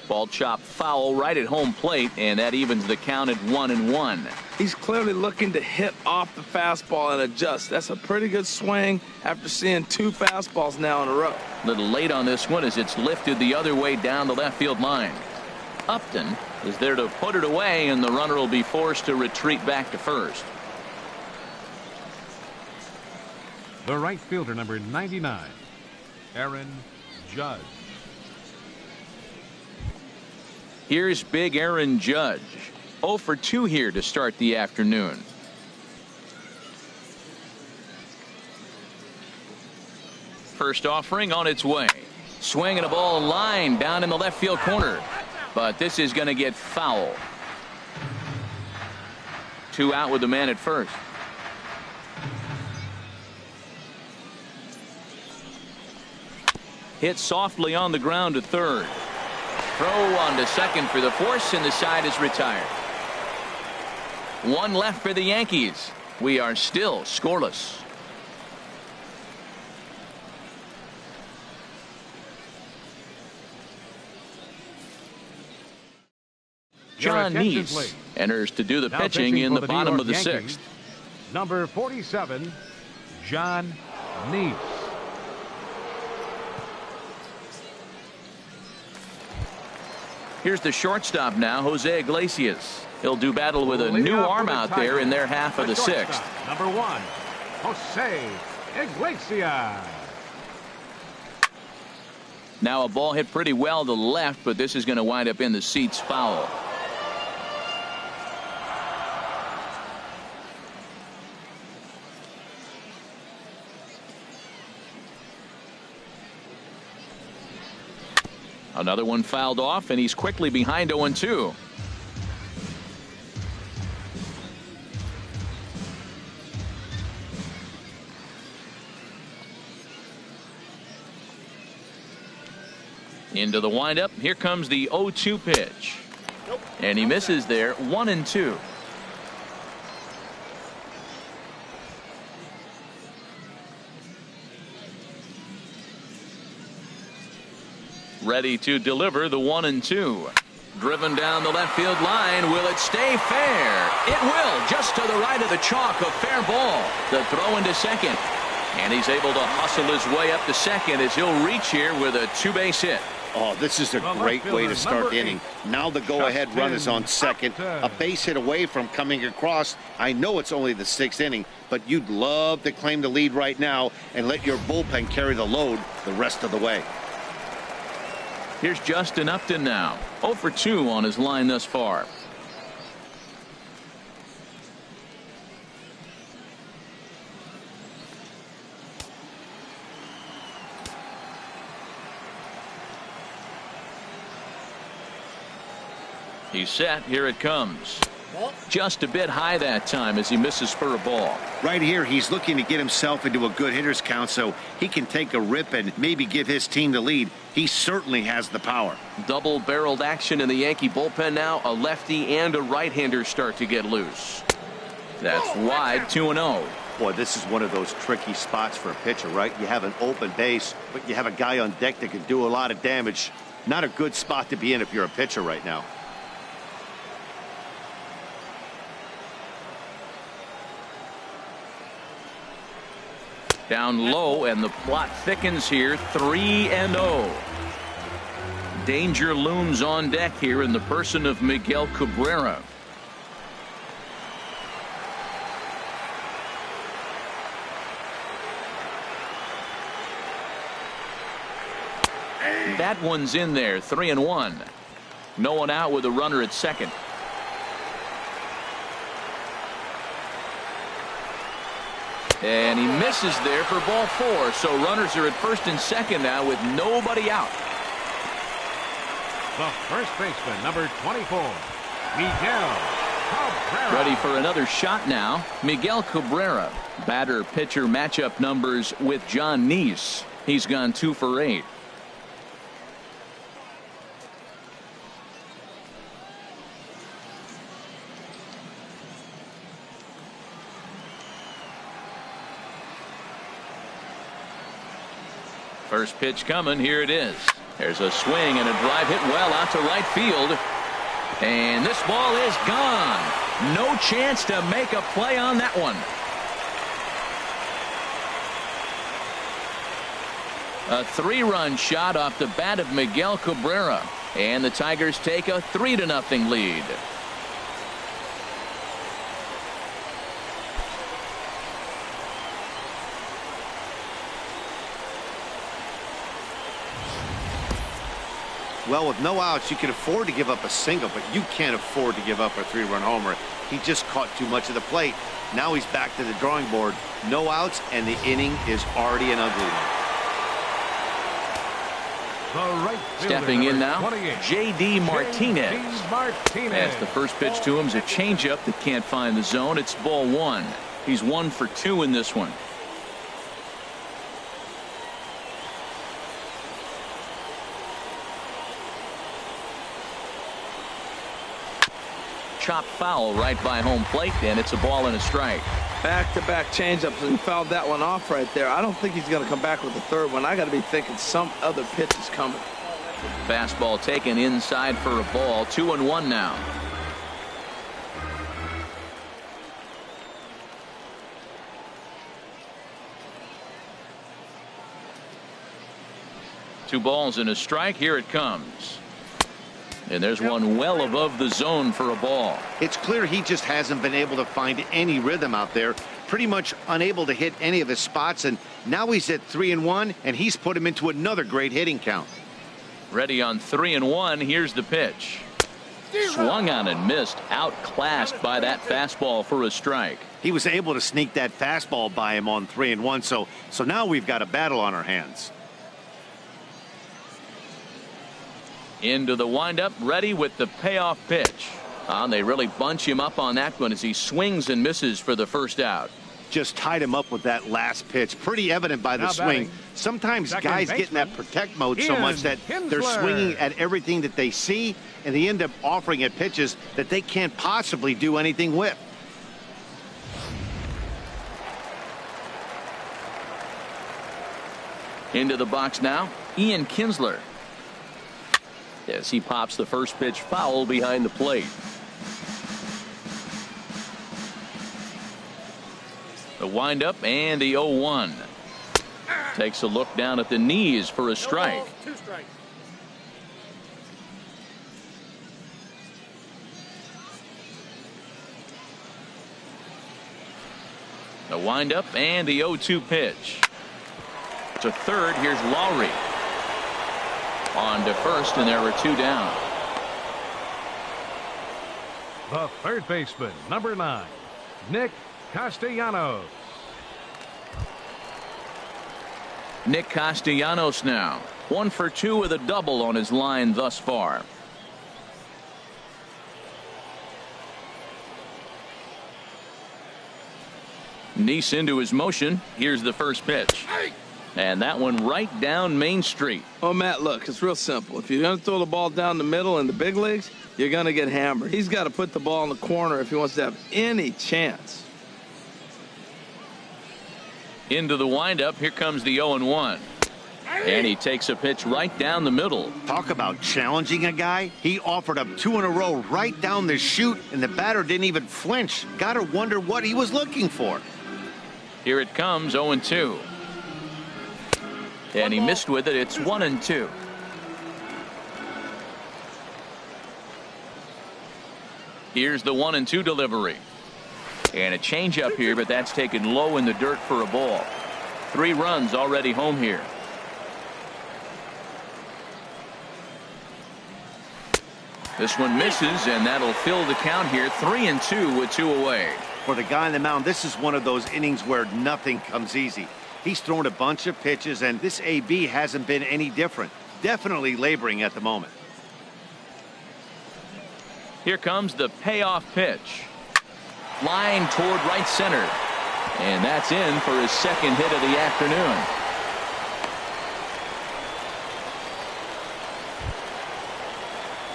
Ball chopped foul right at home plate, and that evens the count at 1-1. He's clearly looking to hit off the fastball and adjust. That's a pretty good swing after seeing 2 fastballs now in a row. A little late on this one as it's lifted the other way down the left field line. Upton is there to put it away, and the runner will be forced to retreat back to first. The right fielder, number 99, Aaron Judge. Here's big Aaron Judge. 0 for 2 here to start the afternoon. First offering on its way. Swinging a ball line down in the left field corner. But this is going to get foul. 2 out with the man at first. Hit softly on the ground to third. Throw on to second for the force, and the side is retired. 1 left for the Yankees. We are still scoreless. John Neese enters to do the pitching in the bottom of the 6th. Number 47, John Neese. Here's the shortstop now, Jose Iglesias. He'll do battle with a new arm out there in their half of the 6th. Number 1, Jose Iglesias. Now a ball hit pretty well to left, but this is going to wind up in the seats foul. Another one fouled off, and he's quickly behind 0-2. Into the windup. Here comes the 0-2 pitch. And he misses there. 1-2. Ready to deliver the 1-2. Driven down the left field line. Will it stay fair? It will. Just to the right of the chalk. A fair ball. The throw into second. And he's able to hustle his way up to second as he'll reach here with a 2-base hit. Oh, this is a great way to start the inning. Now the go-ahead run is on second. A base hit away from coming across. I know it's only the 6th inning, but you'd love to claim the lead right now and let your bullpen carry the load the rest of the way. Here's Justin Upton now. 0 for 2 on his line thus far. He's set. Here it comes. Just a bit high that time as he misses for a ball. Right here, he's looking to get himself into a good hitter's count so he can take a rip and maybe give his team the lead. He certainly has the power. Double-barreled action in the Yankee bullpen now. A lefty and a right-hander start to get loose. That's wide. 2-0. Boy, this is one of those tricky spots for a pitcher, right? You have an open base, but you have a guy on deck that can do a lot of damage. Not a good spot to be in if you're a pitcher right now. Down low, and the plot thickens here. 3-0. Danger looms on deck here in the person of Miguel Cabrera. That one's in there. 3-1. No one out with a runner at second. And he misses there for ball 4. So runners are at first and second now with nobody out. The first baseman, number 24, Miguel Cabrera. Ready for another shot now. Miguel Cabrera. Batter-pitcher matchup numbers with John Neese. He's gone 2 for 8. First pitch coming. Here it is. There's a swing and a drive hit well out to right field. And this ball is gone. No chance to make a play on that one. A 3-run shot off the bat of Miguel Cabrera. And the Tigers take a 3-0 lead. Well, with no outs, you can afford to give up a single, but you can't afford to give up a 3-run homer. He just caught too much of the plate. Now he's back to the drawing board. No outs, and the inning is already an ugly one. Stepping in now, J.D. Martinez. As the first pitch to him is a changeup that can't find the zone. It's ball 1. He's 1 for 2 in this one. Chopped foul right by home plate, and it's a ball and a strike. Back-to-back changeups, and he fouled that one off right there. I don't think he's going to come back with the third one. I got to be thinking some other pitch is coming. Fastball taken inside for a ball. 2-1 now. Two balls and a strike. Here it comes. And there's one well above the zone for a ball. It's clear he just hasn't been able to find any rhythm out there. Pretty much unable to hit any of his spots. And now he's at 3-1, and he's put him into another great hitting count. Ready on 3-1. Here's the pitch. Swung on and missed. Outclassed by that fastball for a strike. He was able to sneak that fastball by him on 3-1. So now we've got a battle on our hands. Into the windup, ready with the payoff pitch. They really bunch him up on that one as he swings and misses for the first out. Just tied him up with that last pitch. Pretty evident by the swing. Sometimes guys get in that protect mode so much that they're swinging at everything that they see, and they end up offering at pitches that they can't possibly do anything with. Into the box now, Ian Kinsler. As he pops the first pitch foul behind the plate. The windup and the 0-1. Takes a look down at the knees for a strike. The windup and the 0-2 pitch. To third, here's Lowry. On to first, and there were 2 down. The third baseman, number 9, Nick Castellanos. Nick Castellanos now 1 for 2 with a double on his line thus far. Neese into his motion. Here's the first pitch. And that one right down Main Street. Oh, Matt, look, it's real simple. If you're going to throw the ball down the middle in the big leagues, you're going to get hammered. He's got to put the ball in the corner if he wants to have any chance. Into the windup. Here comes the 0-1. And he takes a pitch right down the middle. Talk about challenging a guy. He offered up 2 in a row right down the chute, and the batter didn't even flinch. Got to wonder what he was looking for. Here it comes, 0-2. And he missed with it. It's 1-2. Here's the 1-2 delivery. And a changeup here, but that's taken low in the dirt for a ball. 3 runs already home here. This one misses, and that'll fill the count here. 3-2 with 2 away. For the guy on the mound, this is one of those innings where nothing comes easy. He's thrown a bunch of pitches, and this AB hasn't been any different. Definitely laboring at the moment. Here comes the payoff pitch. Flying toward right center. And that's in for his second hit of the afternoon.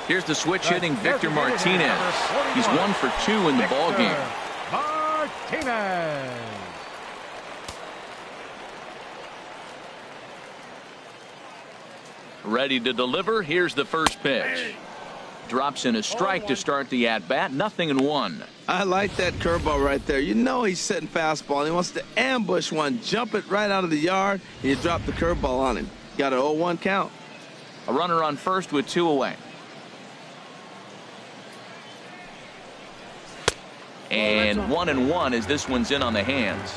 Here's the switch hitting Victor Martinez. He's 1 for 2 in the ballgame. Martinez. Ready to deliver. Here's the first pitch. Drops in a strike to start the at-bat. 0-1. I like that curveball right there. You know he's setting fastball, and he wants to ambush one, jump it right out of the yard, and you drop the curveball on him. Got an 0-1 count. A runner on first with 2 away. And 1-1 as this one's in on the hands.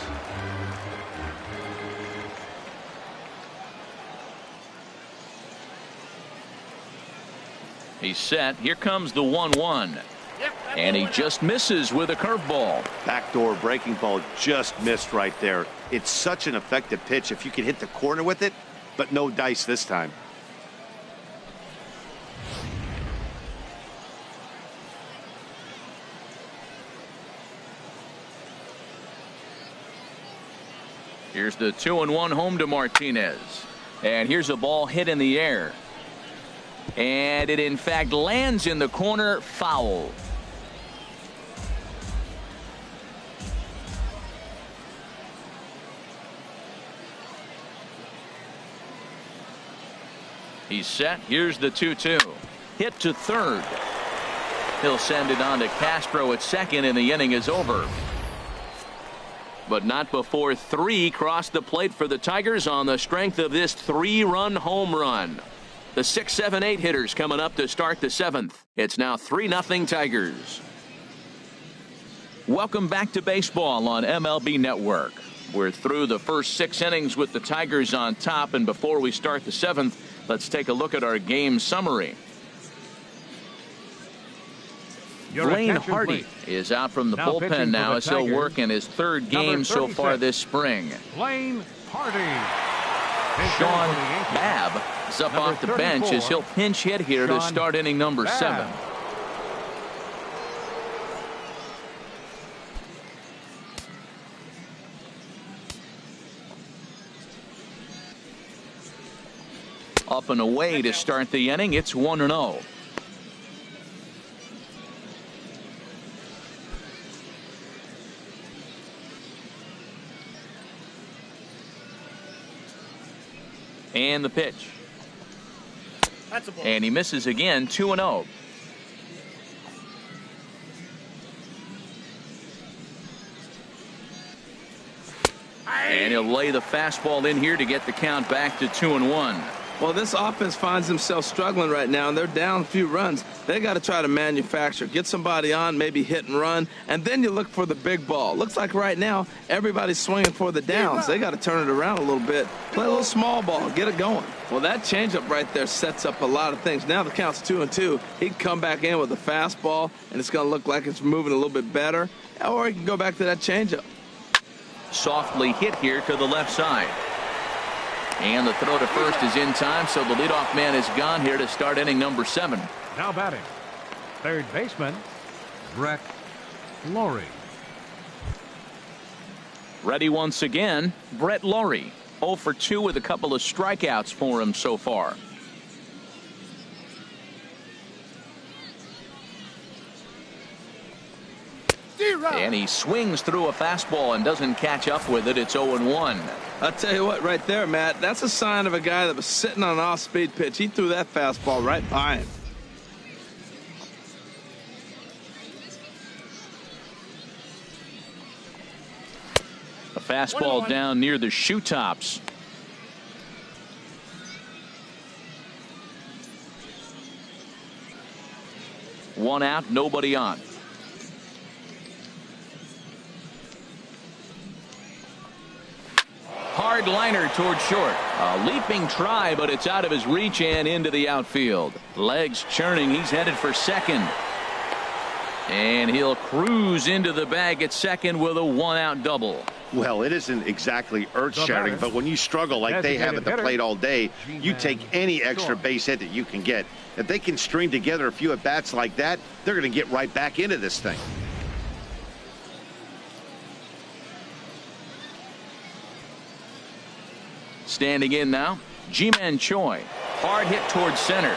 He's set. Here comes the 1-1. And he just misses with a curveball. Backdoor breaking ball just missed right there. It's such an effective pitch if you can hit the corner with it, but no dice this time. Here's the 2-1 home to Martinez. And here's a ball hit in the air. And it in fact lands in the corner, foul. He's set. Here's the 2-2. Hit to third. He'll send it on to Castro at second, and the inning is over. But not before three cross the plate for the Tigers on the strength of this 3-run home run. The 6, 7, 8 hitters coming up to start the 7th. It's now 3-0 Tigers. Welcome back to baseball on MLB Network. We're through the first 6 innings with the Tigers on top, and before we start the 7th, let's take a look at our game summary. Blaine Hardy is out from the bullpen now as he'll work in his 3rd game so far this spring. Blaine Hardy. Sean Babb is up off the bench as he'll pinch hit here to start inning number 7. Up and away to start the inning. It's 1-0. And the pitch. That's a ball. And he misses again. 2-0. And he'll lay the fastball in here to get the count back to 2-1. Well, this offense finds themselves struggling right now, and they're down a few runs. They got to try to manufacture, get somebody on, maybe hit and run, and then you look for the big ball. Looks like right now everybody's swinging for the downs. They got to turn it around a little bit, play a little small ball, get it going. Well, that changeup right there sets up a lot of things. Now the count's 2-2. He can come back in with a fastball, and it's going to look like it's moving a little bit better, or he can go back to that changeup. Softly hit here to the left side. And the throw to first is in time, so the leadoff man is gone here to start inning number 7. Now batting, 3rd baseman, Brett Lawrie. Ready once again, Brett Lawrie. 0 for 2 with a couple of strikeouts for him so far. And he swings through a fastball and doesn't catch up with it. It's 0-1. I'll tell you what, right there, Matt, that's a sign of a guy that was sitting on an off-speed pitch. He threw that fastball right by him. A fastball down near the shoe tops. One out, nobody on. Hard liner toward short. A leaping try, but it's out of his reach and into the outfield. Legs churning. He's headed for second. And he'll cruise into the bag at second with a 1-out double. Well, it isn't exactly earth-shattering, but when you struggle like they have at the plate all day, you take any extra base hit that you can get. If they can string together a few at-bats like that, they're going to get right back into this thing. Standing in now, Ji-Man Choi. Hard hit towards center.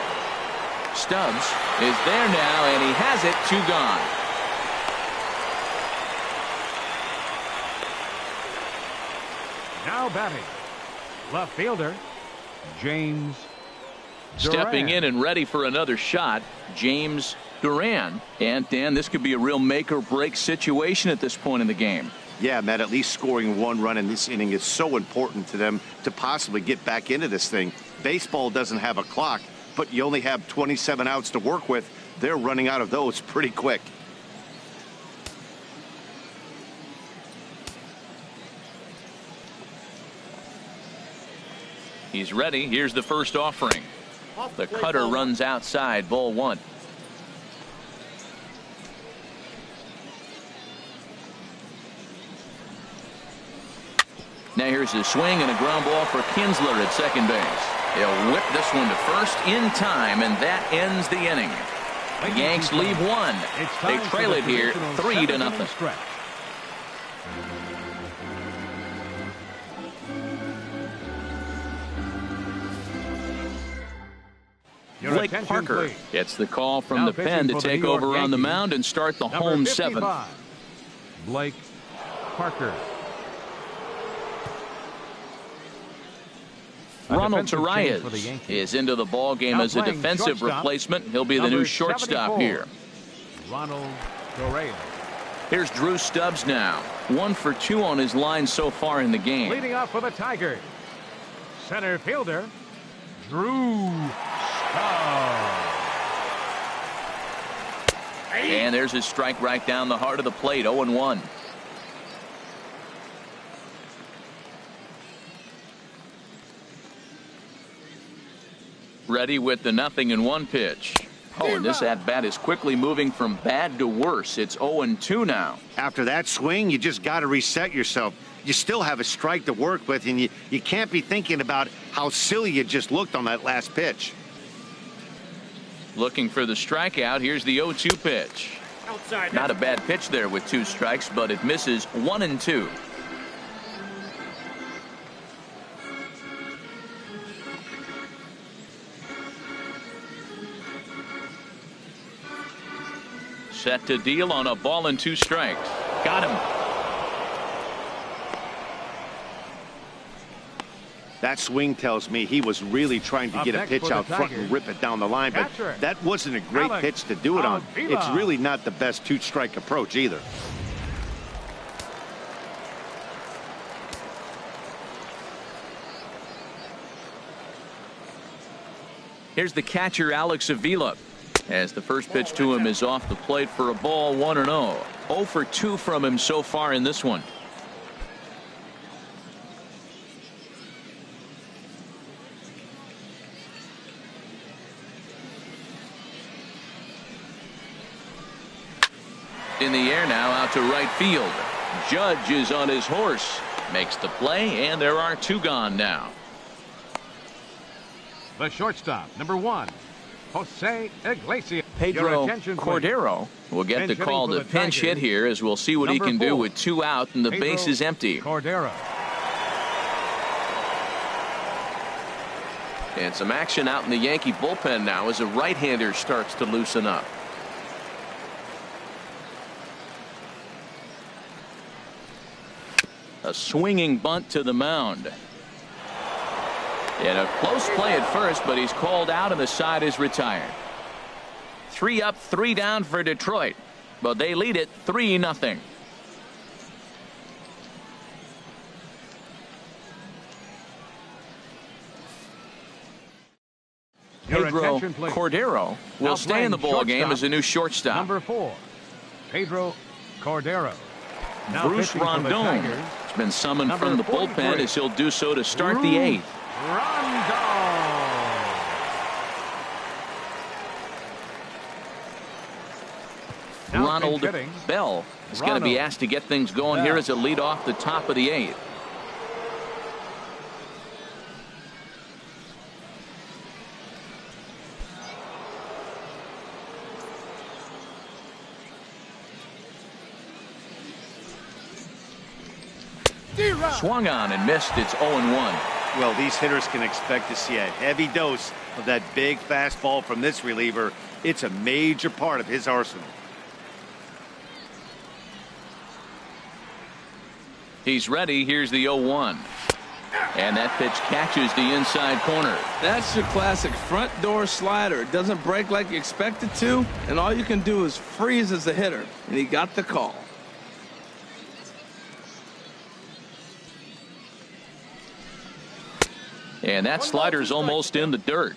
Stubbs is there now, and he has it. 2 gone. Now batting, left fielder, James Duran. Stepping in and ready for another shot, James Duran. And Dan, this could be a real make or break situation at this point in the game. Yeah, Matt, at least scoring 1 run in this inning is so important to them to possibly get back into this thing. Baseball doesn't have a clock, but you only have 27 outs to work with. They're running out of those pretty quick. He's ready. Here's the first offering. The cutter runs outside, ball one. Now here's a swing and a ground ball for Kinsler at second base. He'll whip this one to first in time, and that ends the inning. The Yanks leave one. They trail it here 3-0. Blake Parker gets the call from the pen to take over on the mound and start the home seventh. Blake Parker. Ronald Torreyes is into the ball game as a defensive replacement. He'll be the new shortstop here. Ronald Torreyes. Here's Drew Stubbs now. 1 for 2 on his line so far in the game. Leading off for the Tigers, center fielder Drew Stubbs. And there's his strike right down the heart of the plate. 0-1. Ready with the 0-1 pitch. Oh, and this at-bat is quickly moving from bad to worse. It's 0-2 now. After that swing, you just got to reset yourself. You still have a strike to work with, and you can't be thinking about how silly you just looked on that last pitch. Looking for the strikeout. Here's the 0-2 pitch. Outside. Not a bad pitch there with 2 strikes, but it misses 1-2. Set to deal on a ball and 2 strikes. Got him. That swing tells me he was really trying to get a pitch out front and rip it down the line, but that wasn't a great pitch to do it on. It's really not the best 2-strike approach either. Here's the catcher, Alex Avila, as the first pitch to him is off the plate for a ball. 1-0. 0 for 2 from him so far in this one. In the air now, out to right field. Judge is on his horse, makes the play, and there are 2 gone now. The shortstop, number 1, Jose Iglesias. Pedro Cordero will get the call to pinch hit here, as we'll see what he can do with 2 out and the base is empty. Cordero. And some action out in the Yankee bullpen now as a right-hander starts to loosen up. A swinging bunt to the mound. And a close play at first, but he's called out and the side is retired. 3 up, 3 down for Detroit, but they lead it 3-0. Pedro Cordero will stay in the ball game as a new shortstop. Number 4, Pedro Cordero. Bruce Rondon has been summoned from the bullpen as he'll do so to start the 8th. Ronald Bell is going to be asked to get things going here as a lead off the top of the 8th. Swung on and missed. It's 0-1. Well, these hitters can expect to see a heavy dose of that big fastball from this reliever. It's a major part of his arsenal. He's ready. Here's the 0-1. And that pitch catches the inside corner. That's your classic front door slider. It doesn't break like you expect it to, and all you can do is freeze as a hitter. And he got the call. And that slider's almost in the dirt.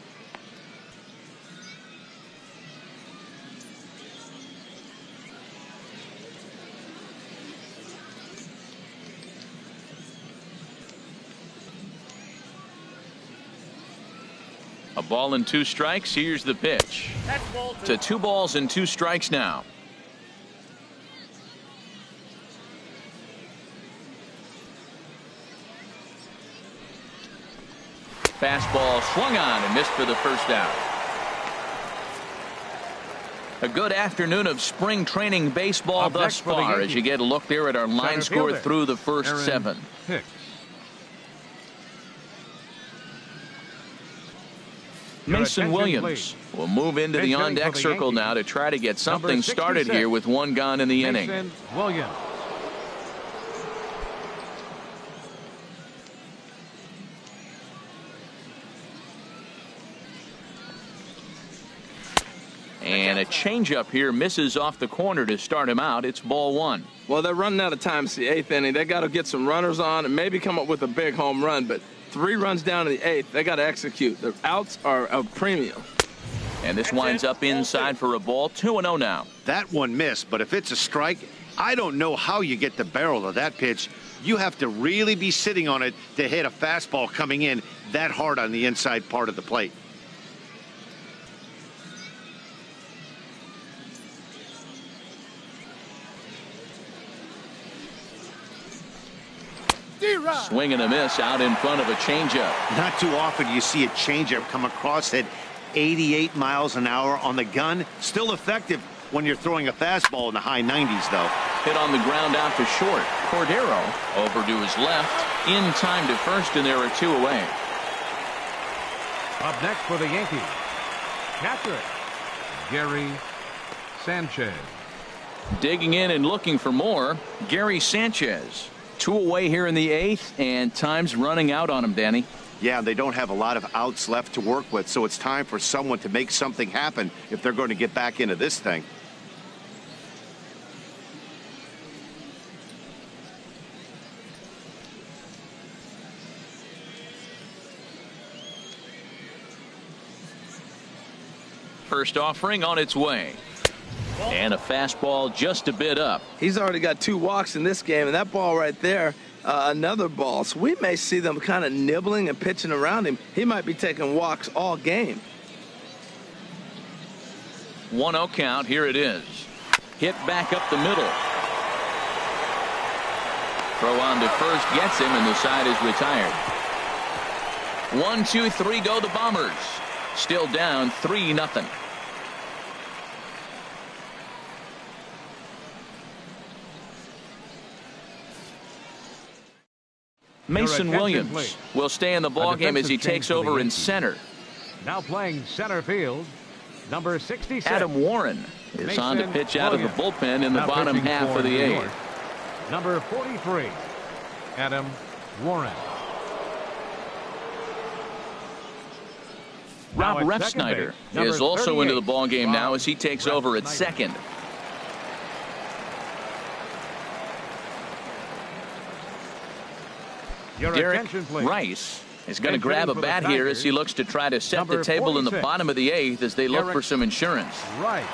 A ball and 2 strikes. Here's the pitch. That's ball To 2 balls and 2 strikes now. Fastball swung on and missed for the first out. A good afternoon of spring training baseball Up thus next for the far as Yankees, you get a look there at our line center score fielder, through the first Aaron 7. Hicks. Your Mason attention, Williams please. will move into the Pitching for on-deck the circle Yankees, now to try to get something number started 66, here with 1 gone in the inning. Mason Williams. And a changeup here misses off the corner to start him out. It's ball 1. Well, they're running out of time. It's the 8th inning. They got to get some runners on and maybe come up with a big home run. But 3 runs down in the 8th. They got to execute. The outs are a premium. And this winds up inside for a ball. 2-0 now. That one missed, but if it's a strike, I don't know how you get the barrel of that pitch. You have to really be sitting on it to hit a fastball coming in that hard on the inside part of the plate. Swing and a miss out in front of a changeup. Not too often you see a changeup come across at 88 miles an hour on the gun. Still effective when you're throwing a fastball in the high 90s, though. Hit on the ground out to short. Cordero over to his left. In time to first, and there are 2 away. Up next for the Yankees, catcher Gary Sanchez. Digging in and looking for more, Gary Sanchez. 2 away here in the 8th, and time's running out on him, Danny. Yeah, they don't have a lot of outs left to work with, so it's time for someone to make something happen if they're going to get back into this thing. First offering on its way. And a fastball just a bit up. He's already got 2 walks in this game, and that ball right there, another ball. So we may see them kind of nibbling and pitching around him. He might be taking walks all game. 1-0 count. Here it is. Hit back up the middle. Throw on to first gets him, and the side is retired. 1, 2, 3 go the Bombers. Still down 3-0. Mason Williams will stay in the ballgame as he takes over in center. Now playing center field, number 66. Adam Warren is on to pitch out of the bullpen in the bottom half of the 8th. Number 43, Adam Warren. Rob Refsnyder is also into the ballgame now as he takes over at second. Derek Rice is going to grab a bat here as he looks to try to set the table in the bottom of the 8th as they look for some insurance. Right.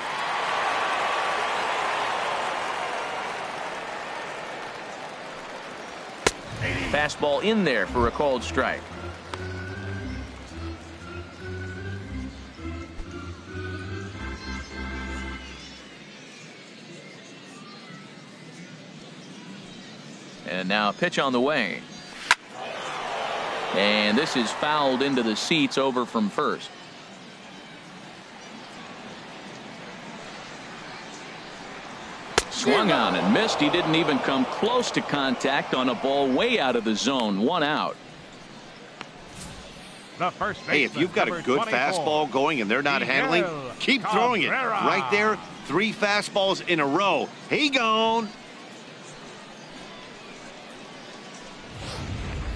Fastball in there for a called strike. And now a pitch on the way. And this is fouled into the seats over from first. Swung on and missed. He didn't even come close to contact on a ball way out of the zone. 1 out. Hey, if you've got a good fastball going and they're not handling, keep throwing it. Right there, 3 fastballs in a row. He gone.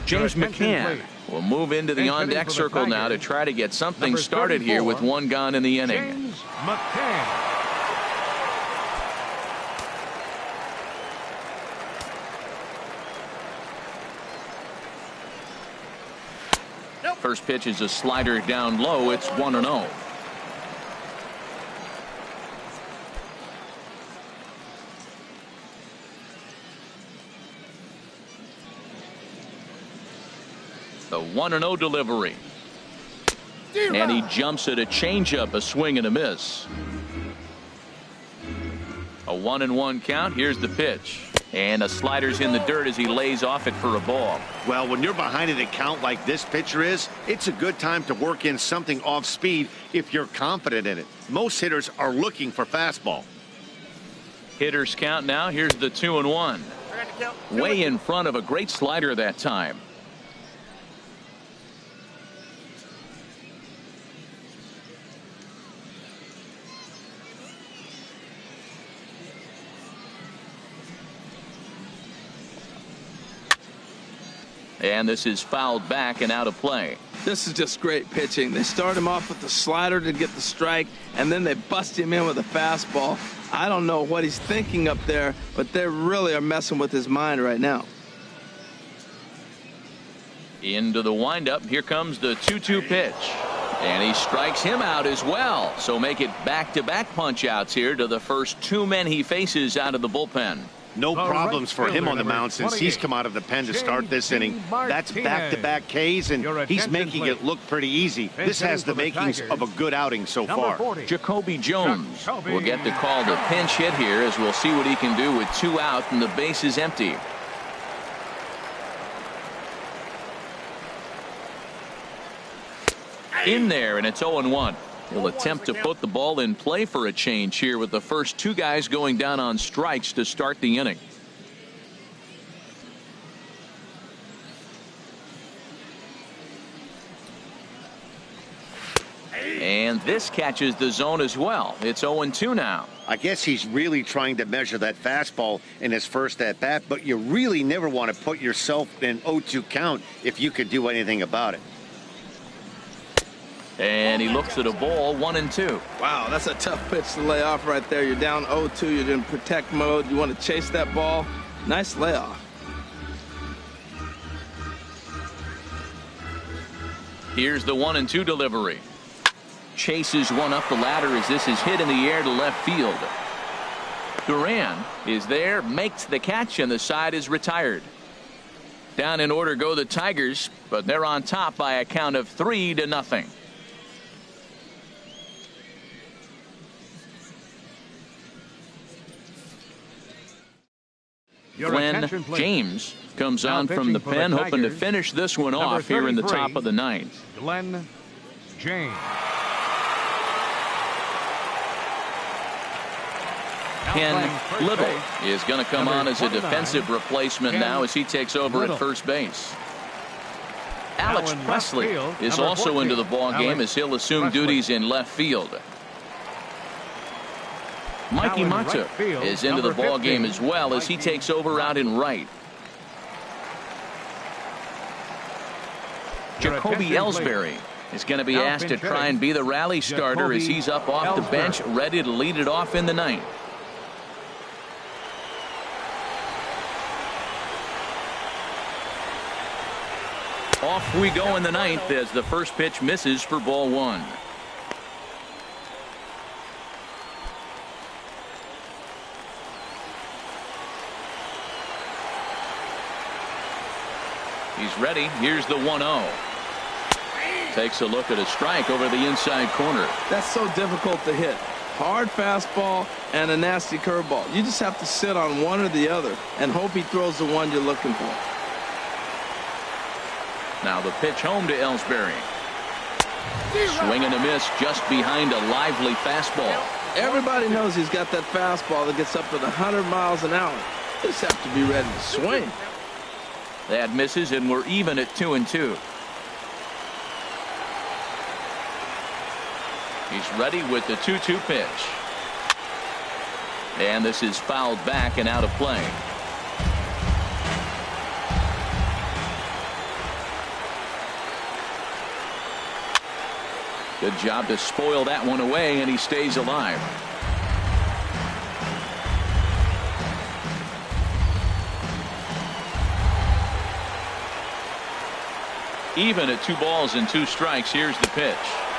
James McCann will move into the on-deck circle now to try to get something started here with 1 gone in the inning. James McCann. First pitch is a slider down low. It's 1-0. The 1-0 delivery. And he jumps at a changeup, a swing and a miss. A 1-1 count. Here's the pitch. And a slider's in the dirt as he lays off it for a ball. Well, when you're behind an account like this pitcher is, it's a good time to work in something off speed if you're confident in it. Most hitters are looking for fastball. Hitters count now. Here's the 2-1. Way in front of a great slider that time. And this is fouled back and out of play. This is just great pitching. They start him off with the slider to get the strike, and then they bust him in with a fastball. I don't know what he's thinking up there, but they really are messing with his mind right now. Into the windup. Here comes the 2-2 pitch. And he strikes him out as well. So make it back-to-back punch-outs here to the first two men he faces out of the bullpen. No problems for him on the mound since he's come out of the pen to start this inning. That's back-to-back Ks, and he's making it look pretty easy. This has the makings of a good outing so far. Jacoby Jones will get the call to pinch hit here, as we'll see what he can do with 2 out and the base is empty. In there, and it's 0-1. He'll attempt to put the ball in play for a change here with the first 2 guys going down on strikes to start the inning. And this catches the zone as well. It's 0-2 now. I guess he's really trying to measure that fastball in his first at-bat, but you really never want to put yourself in an 0-2 count if you could do anything about it. And he looks at a ball, 1-2. Wow, that's a tough pitch to lay off right there. You're down 0-2. You're in protect mode. You want to chase that ball. Nice layoff. Here's the 1-2 delivery. Chases one up the ladder as this is hit in the air to left field. Duran is there, makes the catch, and the side is retired. Down in order go the Tigers, but they're on top by a count of 3-0. Glenn James comes on from the pen, hoping to finish this one off here in the top of the 9th. Glenn James. Ken Little is going to come on as a defensive replacement now as he takes over at first base. Alex Presley is also into the ball game as he'll assume duties in left field. Mikey Mata is into the ball game as well as he takes over out in right. Jacoby Ellsbury is going to be asked to try and be the rally starter as he's up off the bench, ready to lead it off in the 9th. Off we go in the 9th as the first pitch misses for ball 1. He's ready. Here's the 1-0. Takes a look at a strike over the inside corner. That's so difficult to hit. Hard fastball and a nasty curveball. You just have to sit on one or the other and hope he throws the one you're looking for. Now the pitch home to Ellsbury. Swing and a miss just behind a lively fastball. Everybody knows he's got that fastball that gets up to 100 miles an hour. Just have to be ready to swing. That misses, and we're even at 2-2. He's ready with the 2-2 pitch. And this is fouled back and out of play. Good job to spoil that one away, and he stays alive. Even at 2 balls and 2 strikes. Here's the pitch.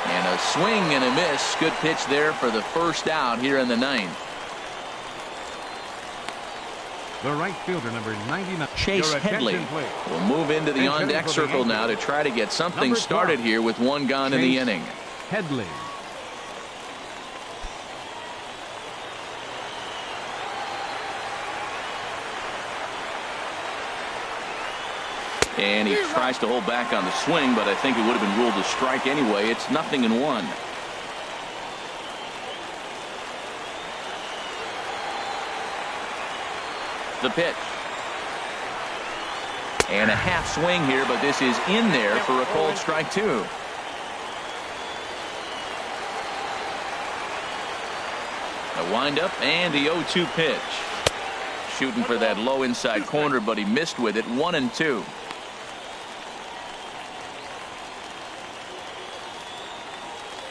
And a swing and a miss. Good pitch there for the first out here in the 9th. The right fielder, number 99. Chase Your Headley attention, please. will move into the Attention on-deck for the circle now to Yankees. try to get something Number started 12. here with one gone in the Chase inning. Headley. And he tries to hold back on the swing, but I think it would have been ruled a strike anyway. It's 0-1. The pitch. And a half swing here, but this is in there for a called strike two. A windup and the 0-2 pitch. Shooting for that low inside corner, but he missed with it. 1-2.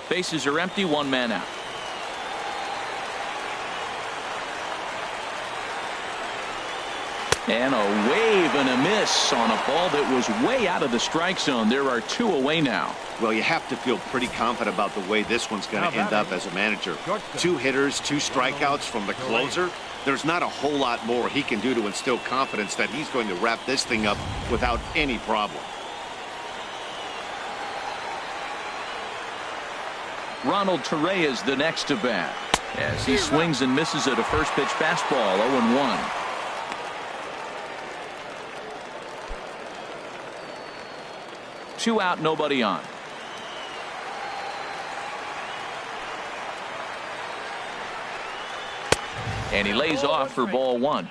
Bases are empty, one man out. And a wave and a miss on a ball that was way out of the strike zone. There are two away now. Well, you have to feel pretty confident about the way this one's going to end up as a manager. 2 hitters, 2 strikeouts from the closer. There's not a whole lot more he can do to instill confidence that he's going to wrap this thing up without any problem. Ronald Torre is the next to bat as he swings and misses at a first pitch fastball. 0-1. Two out, nobody on. And he lays off for ball 1.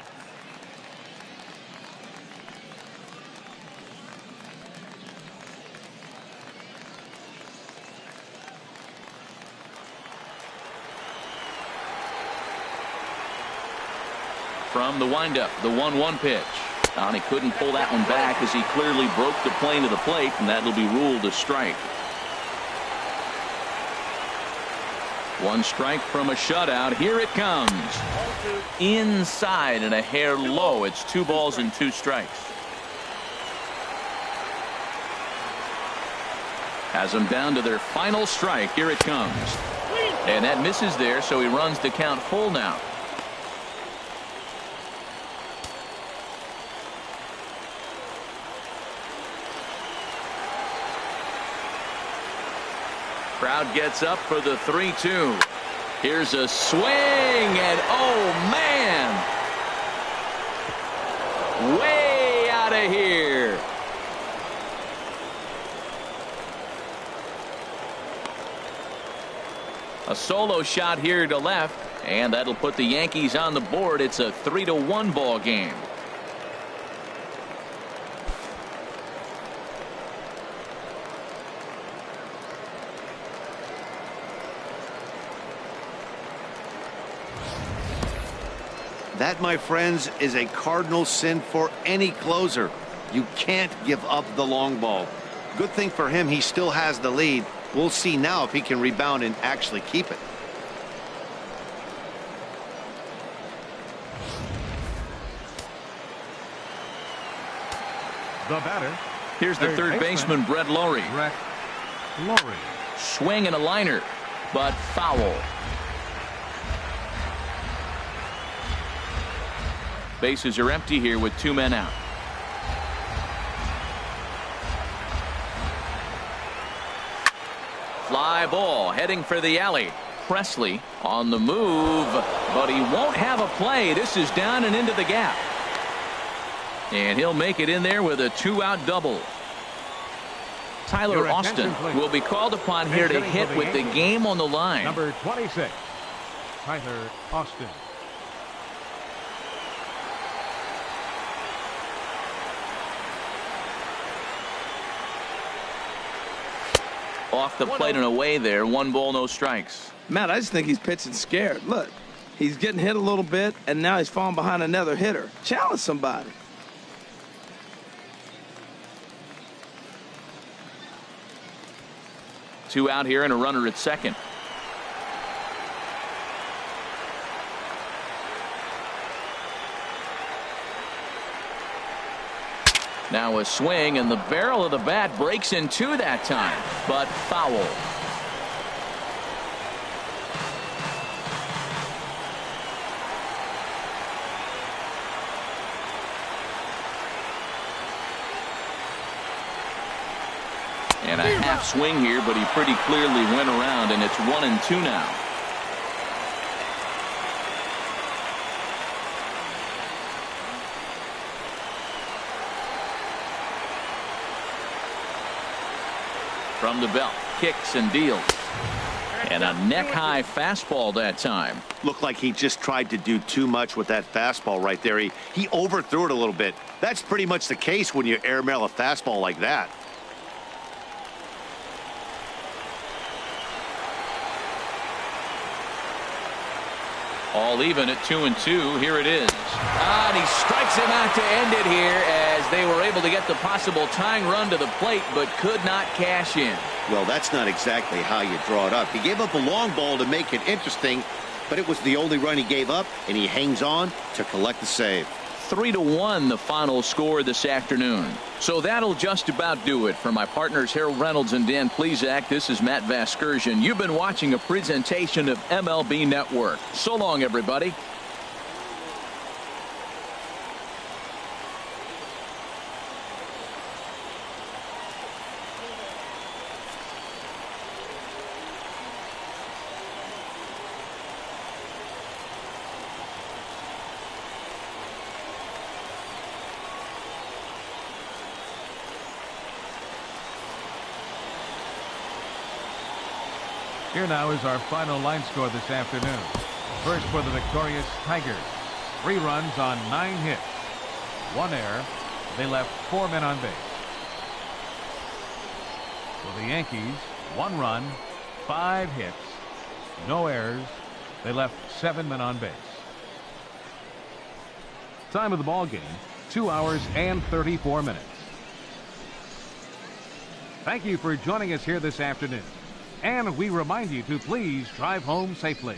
From the windup, the 1-1 pitch. And he couldn't pull that one back as he clearly broke the plane of the plate, and that'll be ruled a strike. 1 strike from a shutout. Here it comes. Inside and a hair low. It's 2 balls and 2 strikes. Has them down to their final strike. Here it comes. And that misses there, so he runs the count full now. Crowd gets up for the 3-2. Here's a swing, and oh man, way out of here. A solo shot here to left, and that'll put the Yankees on the board. It's a 3-1 ball game. That, my friends, is a cardinal sin for any closer. You can't give up the long ball. Good thing for him, he still has the lead. We'll see now if he can rebound and actually keep it. The batter. Here's the third baseman, Brett Lowry. Brett Lowry. Swing and a liner, but foul. Bases are empty here with 2 men out. Fly ball heading for the alley. Presley on the move, but he won't have a play. This is down and into the gap. And he'll make it in there with a 2-out double. Tyler Austin will be called upon here to hit with the game on the line. Number 26, Tyler Austin. Off the plate and away there. 1 ball, no strikes. Matt, I just think he's pitching scared. Look, he's getting hit a little bit, and now he's falling behind another hitter. Challenge somebody. Two out here and a runner at second. Now a swing, and the barrel of the bat breaks in 2 that time, but foul. And a half swing here, but he pretty clearly went around, and it's 1-2 now. From the belt, kicks and deals. And a neck-high fastball that time. Looked like he just tried to do too much with that fastball right there. He overthrew it a little bit. That's pretty much the case when you airmail a fastball like that. All even at 2-2. Here it is. And he strikes him out to end it here as they were able to get the possible tying run to the plate, but could not cash in. Well, that's not exactly how you draw it up. He gave up a long ball to make it interesting, but it was the only run he gave up, and he hangs on to collect the save. 3-1 the final score this afternoon. So that'll just about do it. For my partners Harold Reynolds and Dan Plesac, this is Matt Vasgersian. You've been watching a presentation of MLB Network. So long, everybody. Here now is our final line score this afternoon. First for the victorious Tigers. 3 runs on 9 hits. 1 error. They left 4 men on base. For the Yankees, 1 run, 5 hits, no errors. They left 7 men on base. Time of the ball game, 2 hours and 34 minutes. Thank you for joining us here this afternoon. And we remind you to please drive home safely.